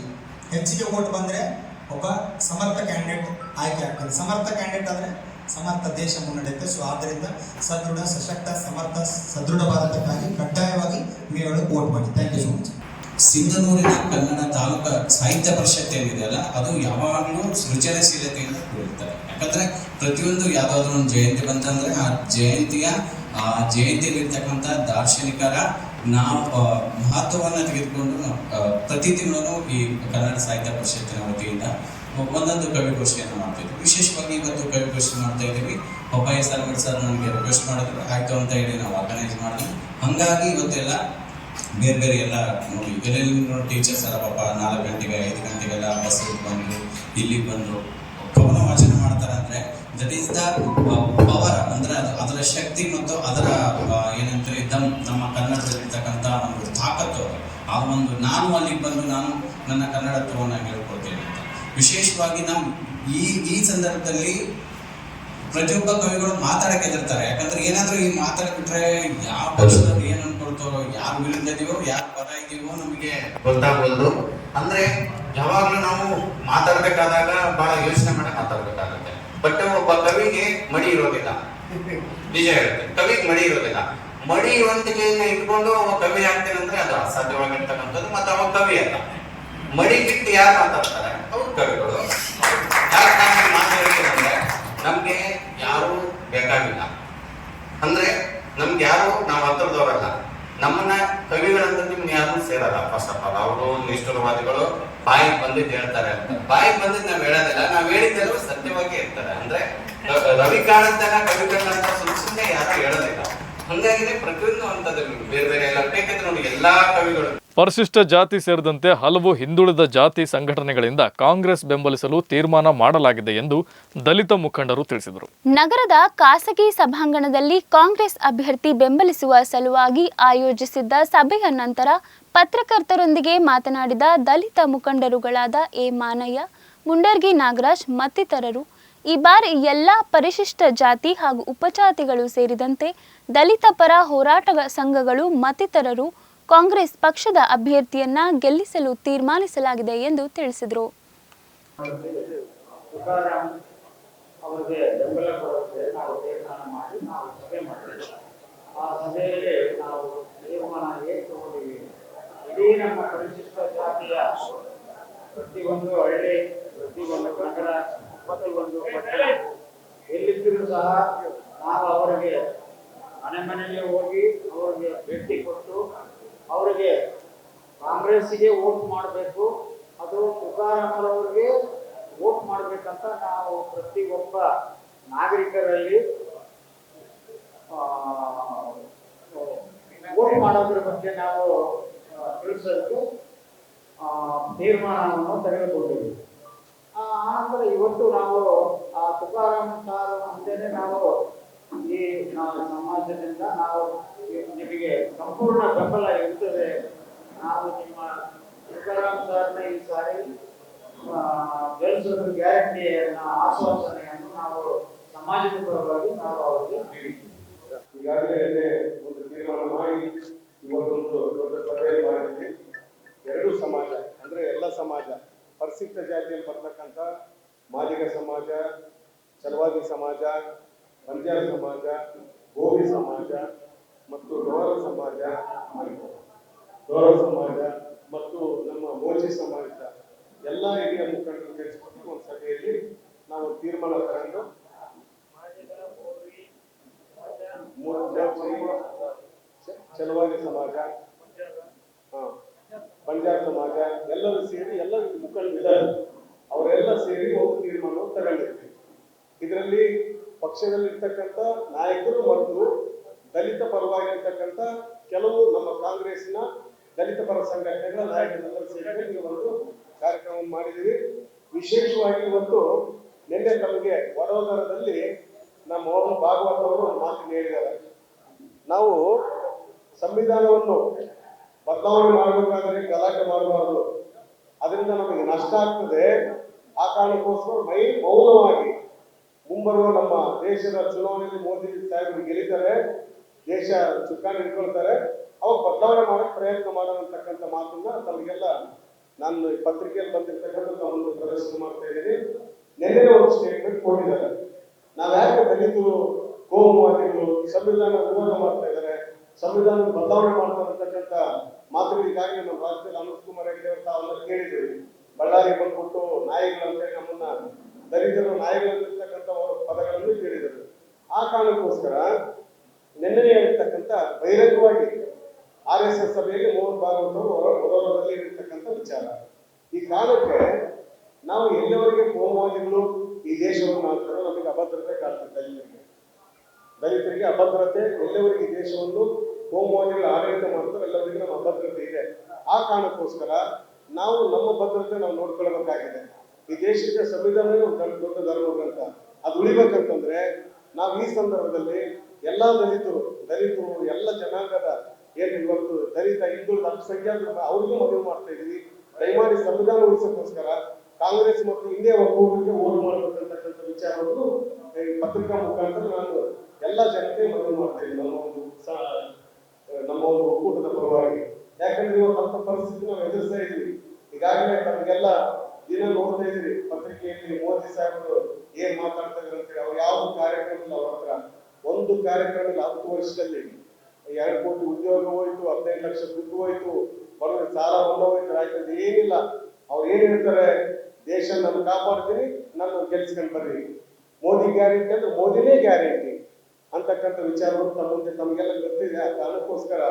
ಹೆಚ್ಚಿಗೆ ವೋಟ್ ಬಂದ್ರೆ ಒಬ್ಬ ಸಮರ್ಥ ಕ್ಯಾಂಡಿಡೇಟ್ ಆಯ್ಕೆ ಆಗ್ತದೆ. ಸಮರ್ಥ ಕ್ಯಾಂಡಿಡೇಟ್ ಆದ್ರೆ ಸಮರ್ಥ ದೇಶ ಮುನ್ನಡೆಯುತ್ತೆ. ಸೊ ಆದ್ದರಿಂದ ಸದೃಢ, ಸಶಕ್ತ, ಸಮರ್ಥ, ಸದೃಢ ಭಾರತಕ್ಕಾಗಿ ಕಡ್ಡಾಯವಾಗಿ ನೀವುಗಳು ವೋಟ್ ಮಾಡಿ. Thank you so much. ಸಿಂಧನೂರಿನ ಕನ್ನಡ ತಾಲೂಕು ಸಾಹಿತ್ಯ ಪರಿಷತ್ ಏನಿದೆಯಲ್ಲ, ಅದು ಯಾವಾಗಲೂ ಸೃಜನಶೀಲತೆಯಿಂದ ಕೂಡಿರ್ತಾರೆ. ಯಾಕಂದ್ರೆ ಪ್ರತಿಯೊಂದು ಯಾವುದಾದ್ರೂ ಒಂದು ಜಯಂತಿ ಬಂತಂದ್ರೆ ಆ ಜಯಂತಿಯಲ್ಲಿರ್ತಕ್ಕಂಥ ದಾರ್ಶನಿಕರ ನಾವು ಮಹತ್ವವನ್ನು ತೆಗೆದುಕೊಂಡು ಪ್ರತಿ ತಿಂಗಳು ಈ ಕನ್ನಡ ಸಾಹಿತ್ಯ ಪರಿಷತ್ತಿನ ವತಿಯಿಂದ ಒಂದೊಂದು ಕವಿಗೋಷ್ಠಿಯನ್ನು ಮಾಡ್ತಿದ್ವಿ. ವಿಶೇಷವಾಗಿ ಇವತ್ತು ಕವಿಗೋಷ್ಠಿ ಮಾಡ್ತಾ ಇದ್ದೀವಿ. ಪಪ್ಪಾಯ ಸರ್ ನನಗೆ ರಿಕ್ವೆಸ್ಟ್ ಮಾಡಿದ್ರು, ಆಯ್ತು ಅಂತ ಹೇಳಿ ನಾವು ಆರ್ಗನೈಸ್ ಮಾಡಿದ್ವಿ. ಹಂಗಾಗಿ ಇವತ್ತೆಲ್ಲ ಬೇರೆ ಬೇರೆ ಎಲ್ಲ ನೋಡಿ ಎಲ್ಲೆಲ್ಲಿ ಟೀಚರ್ಸ್ ಎಲ್ಲ ಪಾಪ 4 ಗಂಟೆಗೆ 5 ಗಂಟೆಗೆಲ್ಲ ಬಸ್ ಬಂದು ಇಲ್ಲಿಗೆ ಬಂದು ಕವನ ವಾಚನ ಮಾಡ್ತಾರೆ. ಅಂದ್ರೆ ದಟ್ ಈಸ್ ದ ಪವರ್, ಅಂದ್ರೆ ಅದರ ಶಕ್ತಿ ಮತ್ತು ಅದರ ಏನಂತಾರೆ ನಮ್ಮ ಕನ್ನಡದಲ್ಲಿರ್ತಕ್ಕಂಥ ಒಂದು ತಾಕತ್ತು. ಆ ಒಂದು ನಾನು ಅಲ್ಲಿಗೆ ಬಂದು ನಾನು ನನ್ನ ಕನ್ನಡತ್ವವನ್ನು ಹೇಳ್ಕೊಡ್ತೇನೆ ಅಂತ. ವಿಶೇಷವಾಗಿ ನಾವು ಈ ಸಂದರ್ಭದಲ್ಲಿ ಪ್ರತಿಯೊಬ್ಬ ಕವಿಗಳು ಮಾತಾಡಕ್ಕೆ ಎದಿರ್ತಾರೆ. ಯಾಕಂದ್ರೆ ಏನಾದ್ರೂ ಈ ಮಾತಾಡ್ಬಿಟ್ರೆ ಯಾವ ಪಕ್ಷದವ್ರು ಏನ್ ಅನ್ಕೊಳ್ತಾರೋ, ಯಾರ ವಿರುದ್ಧ ಇದೀವೋ ಯಾರ ಪರ ಇದೀವೋ ನಮಗೆ ಗೊತ್ತಾಗೋದು. ಅಂದ್ರೆ ಯಾವಾಗ್ಲೂ ನಾವು ಮಾತಾಡ್ಬೇಕಾದಾಗ ಬಹಳ ಯೋಚನೆ ಮಾಡಿ ಮಾತಾಡ್ಬೇಕಾಗುತ್ತೆ. ಬಟ್ ಒಬ್ಬ ಕವಿಗೆ ಮಡಿ ಇರೋದಿಲ್ಲ, ನಿಜ ಇರುತ್ತೆ. ಕವಿಗೆ ಮಡಿ ಇರೋದಿಲ್ಲ. ಮಡಿ ಇರುವಂತಿಕೆಯನ್ನ ಇಟ್ಕೊಂಡು ಅವ ಕವಿ ಆಗ್ತೇನೆ ಅಂದ್ರೆ ಅದು ಅಸಾಧ್ಯವಾಗಿರ್ತಕ್ಕಂಥದ್ದು. ಮತ್ತೆ ಅವ ಕವಿ ಅಲ್ಲ. ಮಡಿ ಬಿಟ್ಟು ಯಾರು ಮಾತಾಡ್ತಾರೆ ಅವ್ರು ಕವಿಗಳು. ಯಾರು ಮಾತಾಡ್ತೀರಂದ್ರೆ ನಮ್ಗೆ ಯಾರು ಬೇಕಾಗಿಲ್ಲ. ಅಂದ್ರೆ ನಮ್ಗೆ ಯಾರು ನಾವು ಹತ್ತಿರದವರಲ್ಲ. ನಮ್ಮನ್ನ ಕವಿಗಳಂತ ನಿಮ್ಗೆ ಯಾರು ಸೇರಲ್ಲ. ಫಸ್ಟ್ ಆಫ್ ಆಲ್ ಅವರು ನಿಷ್ಠುರವಾದಿಗಳು ಬಾಯಿಗೆ ಬಂದಿದ್ದು ಹೇಳ್ತಾರೆ ಅಂತ. ಬಾಯಿಗೆ ಬಂದಿದ್ದು ನಾವ್ ಹೇಳೋದಿಲ್ಲ, ನಾವ್ ಹೇಳಿದ್ದೆಲ್ಲೂ ಸತ್ಯವಾಗಿ ಇರ್ತಾರೆ. ಅಂದ್ರೆ ರವಿ ಕಾಣಂತೆಲ್ಲ ಕವಿಗಳಂತ ಸುಮ್ಮನೆ ಯಾರು ಹೇಳೋದಿಲ್ಲ. ಹಂಗಾಗಿನೇ ಪ್ರತಿಯೊಂದು ಹಂತದಲ್ಲಿ ಬೇರೆ ಬೇರೆ ಎಲ್ಲ ಬೇಕಂದ್ರೆ ನೋಡಿ ಎಲ್ಲಾ ಕವಿಗಳು. ಪರಿಶಿಷ್ಟ ಜಾತಿ ಸೇರಿದಂತೆ ಹಲವು ಹಿಂದುಳಿದ ಜಾತಿ ಸಂಘಟನೆಗಳಿಂದ ಕಾಂಗ್ರೆಸ್ ಬೆಂಬಲಿಸಲು ತೀರ್ಮಾನ ಮಾಡಲಾಗಿದೆ ಎಂದು ದಲಿತ ಮುಖಂಡರು ತಿಳಿಸಿದರು. ನಗರದ ಖಾಸಗಿ ಸಭಾಂಗಣದಲ್ಲಿ ಕಾಂಗ್ರೆಸ್ ಅಭ್ಯರ್ಥಿ ಬೆಂಬಲಿಸುವ ಸಲುವಾಗಿ ಆಯೋಜಿಸಿದ್ದ ಸಭೆಯ ನಂತರ ಪತ್ರಕರ್ತರೊಂದಿಗೆ ಮಾತನಾಡಿದ ದಲಿತ ಮುಖಂಡರುಗಳಾದ ಎ ಮಾನಯ್ಯ, ಮುಂಡರ್ಗಿ ನಾಗರಾಜ್ ಮತ್ತಿತರರು ಈ ಬಾರಿ ಎಲ್ಲ ಪರಿಶಿಷ್ಟ ಜಾತಿ ಹಾಗೂ ಉಪಜಾತಿಗಳು ಸೇರಿದಂತೆ ದಲಿತ ಪರ ಹೋರಾಟ ಸಂಘಗಳು ಮತ್ತಿತರರು ಕಾಂಗ್ರೆಸ್ ಪಕ್ಷದ ಅಭ್ಯರ್ಥಿಯನ್ನ ಗೆಲ್ಲಿಸಲು ತೀರ್ಮಾನಿಸಲಾಗಿದೆ ಎಂದು ತಿಳಿಸಿದರು. ಅವರಿಗೆ ಬೆಂಬಲ ಕೊಡುವಂತೆ ನಾವು ತೀರ್ಮಾನ ಮಾಡಿ ನಾವು ಸಭೆ ಮಾಡಿದ್ದೇವೆ. ಆ ಸಭೆಯಲ್ಲಿ ನಾವು ತೀರ್ಮಾನ ಹೇಗೆ ತಗೊಂಡಿದ್ದೀವಿ, ಇಡೀ ನಮ್ಮ ಪರಿಶಿಷ್ಟ ಜಾತಿಯ ಪ್ರತಿಯೊಂದು ಹಳ್ಳಿ, ಪ್ರತಿಯೊಂದು ನಗರ, ಪ್ರತಿಯೊಂದು ಪಟ್ಟಣ ಎಲ್ಲಿದ್ದರೂ ಸಹ ನಾವು ಅವರಿಗೆ ಮನೆ ಮನೆಗೆ ಹೋಗಿ ಅವರಿಗೆ ಭೇಟಿ ಕೊಟ್ಟು ಅವರಿಗೆ ಕಾಂಗ್ರೆಸ್ಸಿಗೆ ವೋಟ್ ಮಾಡಬೇಕು, ಅದು ತುಕಾರಾಮರವರಿಗೆ ವೋಟ್ ಮಾಡಬೇಕಂತ ನಾವು ಪ್ರತಿಯೊಬ್ಬ ನಾಗರಿಕರಲ್ಲಿ ವೋಟ್ ಮಾಡೋದ್ರ ಬಗ್ಗೆ ನಾವು ತಿಳಿಸೋದಕ್ಕೆ ತೀರ್ಮಾನವನ್ನು ತೆಗೆದುಕೊಂಡಿದ್ದೀವಿ. ಆನಂತರ ಇವತ್ತು ನಾವು ತುಕಾರಾಮ್ ಸಾರ್ ಅಂತೇನೆ ನಾವು ಈ ಸಮಾಜದಿಂದ ನಾವು ನಿಮಗೆ ಸಂಪೂರ್ಣ ಬೆಂಬಲ ಇರ್ತದೆ. ನಾವು ನಿಮ್ಮ ತುಕಾರಾಮ್ ಸರ್ನ ಈ ಸಾರಿ ಗೆಲ್ಲಿಸೋದ್ರ ಗ್ಯಾರಂಟಿಯನ್ನ ಆಶ್ವಾಸನೆಯನ್ನು ನಾವು ಸಮಾಜದ ಪರವಾಗಿ ನಾವು ಅವರಿಗೆ ನೀಡಿದ್ದೀವಿ. ಈಗಾಗಲೇ ಒಂದು ತೀರ್ಮಾನ ಮಾಡಿ ಇವತ್ತೊಂದು ದೊಡ್ಡ ಸಭೆ ಮಾಡಿದ್ವಿ. ಎರಡು ಸಮಾಜ ಅಂದ್ರೆ ಎಲ್ಲ ಸಮಾಜ, ಪರಿಶಿಷ್ಟ ಜಾತಿಯಲ್ಲಿ ಬರ್ತಕ್ಕಂಥ ಮಾದಿಗ ಸಮಾಜ, ಚಲವಾದಿ ಸಮಾಜ, ಬಂಜಾರ ಸಮಾಜ, ಗೋವಿ ಸಮಾಜ ಮತ್ತು ಡೋರ ಸಮಾಜ ಮತ್ತು ನಮ್ಮ ಮೋಚಿ ಸಮಾಜದ ಎಲ್ಲ ಹಿರಿಯ ಮುಖಂಡರು ಸೇರಿಸಿಕೊಂಡು ಒಂದು ಸಭೆಯಲ್ಲಿ ನಾವು ತೀರ್ಮಾನ ತಗೊಂಡು ಚಲವಾದಿ ಸಮಾಜ, ಬಂಜಾರ ಸಮಾಜ ಎಲ್ಲರೂ ಸೇರಿ ಎಲ್ಲ ಮುಖಂಡರಿದ್ದಾರೆ, ಅವರೆಲ್ಲ ಸೇರಿ ಒಂದು ತೀರ್ಮಾನವನ್ನು ತಗೊಂಡಿರ್ತೀವಿ. ಇದರಲ್ಲಿ ಪಕ್ಷದಲ್ಲಿರ್ತಕ್ಕಂಥ ನಾಯಕರು ಮತ್ತು ದಲಿತ ಪರವಾಗಿರ್ತಕ್ಕಂಥ ಕೆಲವು ನಮ್ಮ ಕಾಂಗ್ರೆಸ್ನ ದಲಿತ ಪರ ಸಂಘಟನೆಗಳ ನಾಯಕರೆಲ್ಲರೂ ಸೇರಿ ಒಂದು ಕಾರ್ಯಕ್ರಮವನ್ನು ಮಾಡಿದ್ದೀವಿ. ವಿಶೇಷವಾಗಿ ಇವತ್ತು ನಿನ್ನೆ ತಮಗೆ ವಡೋದರದಲ್ಲಿ ನಮ್ಮ ಮೋಹನ್ ಭಾಗವತ್ ಅವರು ಒಂದು ಮಾತು ಹೇಳಿದ್ದಾರೆ. ನಾವು ಸಂವಿಧಾನವನ್ನು ಬದಲಾವಣೆ ಮಾಡಬೇಕಾದ್ರೆ ಗಲಾಟೆ ಮಾಡಬಾರದು, ಅದರಿಂದ ನಮಗೆ ನಷ್ಟ ಆಗ್ತದೆ. ಆ ಕಾರಣಕ್ಕೋಸ್ಕರ ಮೌನವಾಗಿ ಮುಂಬರುವ ನಮ್ಮ ದೇಶದ ಚುನಾವಣೆಯಲ್ಲಿ ಮೋದಿ ಸಾಹೇಬರು ಗೆಲ್ಲಿದ್ದಾರೆ, ದೇಶ ಚುಕ್ಕಾಣಿ ಇಟ್ಕೊಳ್ತಾರೆ, ಅವಾಗ ಬದಲಾವಣೆ ಮಾಡಕ್ಕೆ ಪ್ರಯತ್ನ ಮಾಡೋಣ ಅಂತಕ್ಕಂಥ ಮಾತನ್ನ ತಮಗೆಲ್ಲ ನಾನು ಪತ್ರಿಕೆಯಲ್ಲಿ ಬಂದಿರ್ತಕ್ಕಂಥ ಒಂದು ಪ್ರದರ್ಶನ ಮಾಡ್ತಾ ಇದ್ದೀನಿ. ನಿನ್ನೆ ಒಂದು ಸ್ಟೇಟ್ಮೆಂಟ್ ಕೊಟ್ಟಿದ್ದಾರೆ. ನಾವ್ಯಾಕೆ ದಲಿತರು ಕೋಮುವಾದಿಗಳು ಸಂವಿಧಾನ ವಿರೋಧ ಮಾಡ್ತಾ ಇದ್ದಾರೆ, ಸಂವಿಧಾನ ಬದಲಾವಣೆ ಮಾಡ್ತಾರೆ ಅಂತಕ್ಕಂಥ ಮಾತುಗಳಿಗಾಗಿ ನಮ್ಮ ರಾಜ್ಯದಲ್ಲಿ ಅನಂತ್ ಕುಮಾರ್ ಹೆಗಡೆ ಅವರು ತಾವೆಲ್ಲ ಕೇಳಿದ್ದೀವಿ. ಬಳ್ಳಾರಿ ಬಂದ್ಬಿಟ್ಟು ನಾಯಿಗಳಂತೆ ನಮ್ಮನ್ನ ದಲಿತರು ನಾಯಿಗಳಂತಿರ್ತಕ್ಕಂಥ ಪದಗಳನ್ನು ಕೇಳಿದರು. ಆ ಕಾರಣಕ್ಕೋಸ್ಕರ ನಿನ್ನೆ ಹೇಳಿರ್ತಕ್ಕಂಥ ಬಹಿರಂಗವಾಗಿ RSS ಸಭೆಯಲ್ಲಿ ಮೋಹನ್ ಭಾಗವತ್ ಅವರು ವಡೋದರಲ್ಲಿ ಇರತಕ್ಕಂಥ ವಿಚಾರ. ಈ ಕಾರಣಕ್ಕೆ ನಾವು ಎಲ್ಲಿವರೆಗೆ ಕೋಮುವಾದಿಗಳು ಈ ದೇಶವನ್ನು ಆಳ್ತಾರೋ ನಮಗೆ ಅಭದ್ರತೆ ಕಾಡ್ತದೆ. ದಲಿತರಿಗೆ ಅಭದ್ರತೆ, ಎಲ್ಲಿವರೆಗೆ ಈ ದೇಶವನ್ನು ಕೋಮುವಾದಿಗಳ ಆಡಳಿತ ಮಾಡ್ತಾರೆ ಎಲ್ಲವರಿಗೆ ನಮ್ಮ ಅಭದ್ರತೆ ಇದೆ. ಆ ಕಾರಣಕ್ಕೋಸ್ಕರ ನಾವು ನಮ್ಮ ಭದ್ರತೆ ನಾವು ನೋಡ್ಕೊಳ್ಬೇಕಾಗಿದೆ. ಈ ದೇಶದ ಸಂವಿಧಾನವೇ ಒಂದು ದೊಡ್ಡ ಧರ್ಮ ಗ್ರಂಥ, ಅದು ಉಳಿಬೇಕಂತಂದ್ರೆ ನಾವು ಈ ಸಂದರ್ಭದಲ್ಲಿ ಎಲ್ಲಾ ದಲಿತರು ಎಲ್ಲ ಜನಾಂಗದ ಏನು ಇವತ್ತು ದಲಿತ ಹಿಂದುಳಿದ ಅಲ್ಪಸಂಖ್ಯಾತರು ಅವ್ರಿಗೂ ಮದುವೆ ಮಾಡ್ತಾ ಇದೀವಿ. ದಯಮಾಡಿ ಸಂವಿಧಾನ ಉಳಿಸೋಕ್ಕೋಸ್ಕರ ಕಾಂಗ್ರೆಸ್ ಮತ್ತು ಇಂಡಿಯಾ ಒಕ್ಕೂಟಕ್ಕೆ ಓಟ್ ಮಾಡಬೇಕಂತಕ್ಕಂಥ ವಿಚಾರವನ್ನು ಪತ್ರಿಕಾ ಮುಖಾಂತರ ನಾನು ಎಲ್ಲ ಜನತೆ ಮನವಿ ಮಾಡ್ತಾ ಇದ್ದೀನಿ. ನಮ್ಮ ಒಂದು ಒಕ್ಕೂಟದ ಪರವಾಗಿ. ಯಾಕಂದ್ರೆ ಇವತ್ತು ಅಂತ ಪರಿಸ್ಥಿತಿ ನಾವು ಎದುರಿಸ್ತಾ ಇದೀವಿ. ಈಗಾಗಲೇ ನಮಗೆಲ್ಲ ದಿನ ನೋಡ್ತಾ ಇದ್ರಿ ಪತ್ರಿಕೆಯಲ್ಲಿ ಮೋದಿ ಸಾಹೇಬರು ಏನ್ ಮಾತಾಡ್ತಾ ಇದ್ರು ಅಂತೇಳಿ. ಅವ್ರು ಯಾವ್ದು ಕಾರ್ಯಕ್ರಮ ಇಲ್ಲ, ಅವ್ರ ಹತ್ರ ಒಂದು ಕಾರ್ಯಕ್ರಮ ಇಲ್ಲ. 10 ವರ್ಷದಲ್ಲಿ 2 ಕೋಟಿ ಉದ್ಯೋಗ ಹೋಯ್ತು, 15 ಲಕ್ಷ ದುಡ್ಡು ಹೋಯ್ತು, ಬರೋದು ಸಾಲ ಹೋಯ್ತು, ಆಯ್ತದ ಏನಿಲ್ಲ. ಅವ್ರು ಏನ್ ಹೇಳ್ತಾರೆ, ದೇಶ ನಾನು ಕಾಪಾಡ್ತೀನಿ, ನಾನು ಗೆಲ್ಸ್ಕೊಂಡ್ ಬರ್ರಿ, ಮೋದಿ ಗ್ಯಾರಂಟಿ ಅಂದ್ರೆ ಮೋದಿನೇ ಗ್ಯಾರಂಟಿ ಅಂತಕ್ಕಂಥ ವಿಚಾರವನ್ನು ತಮ್ಮಂತೆ ತಮಗೆಲ್ಲ ಗೊತ್ತಿದೆ. ಆ ಕಾರಣಕ್ಕೋಸ್ಕರ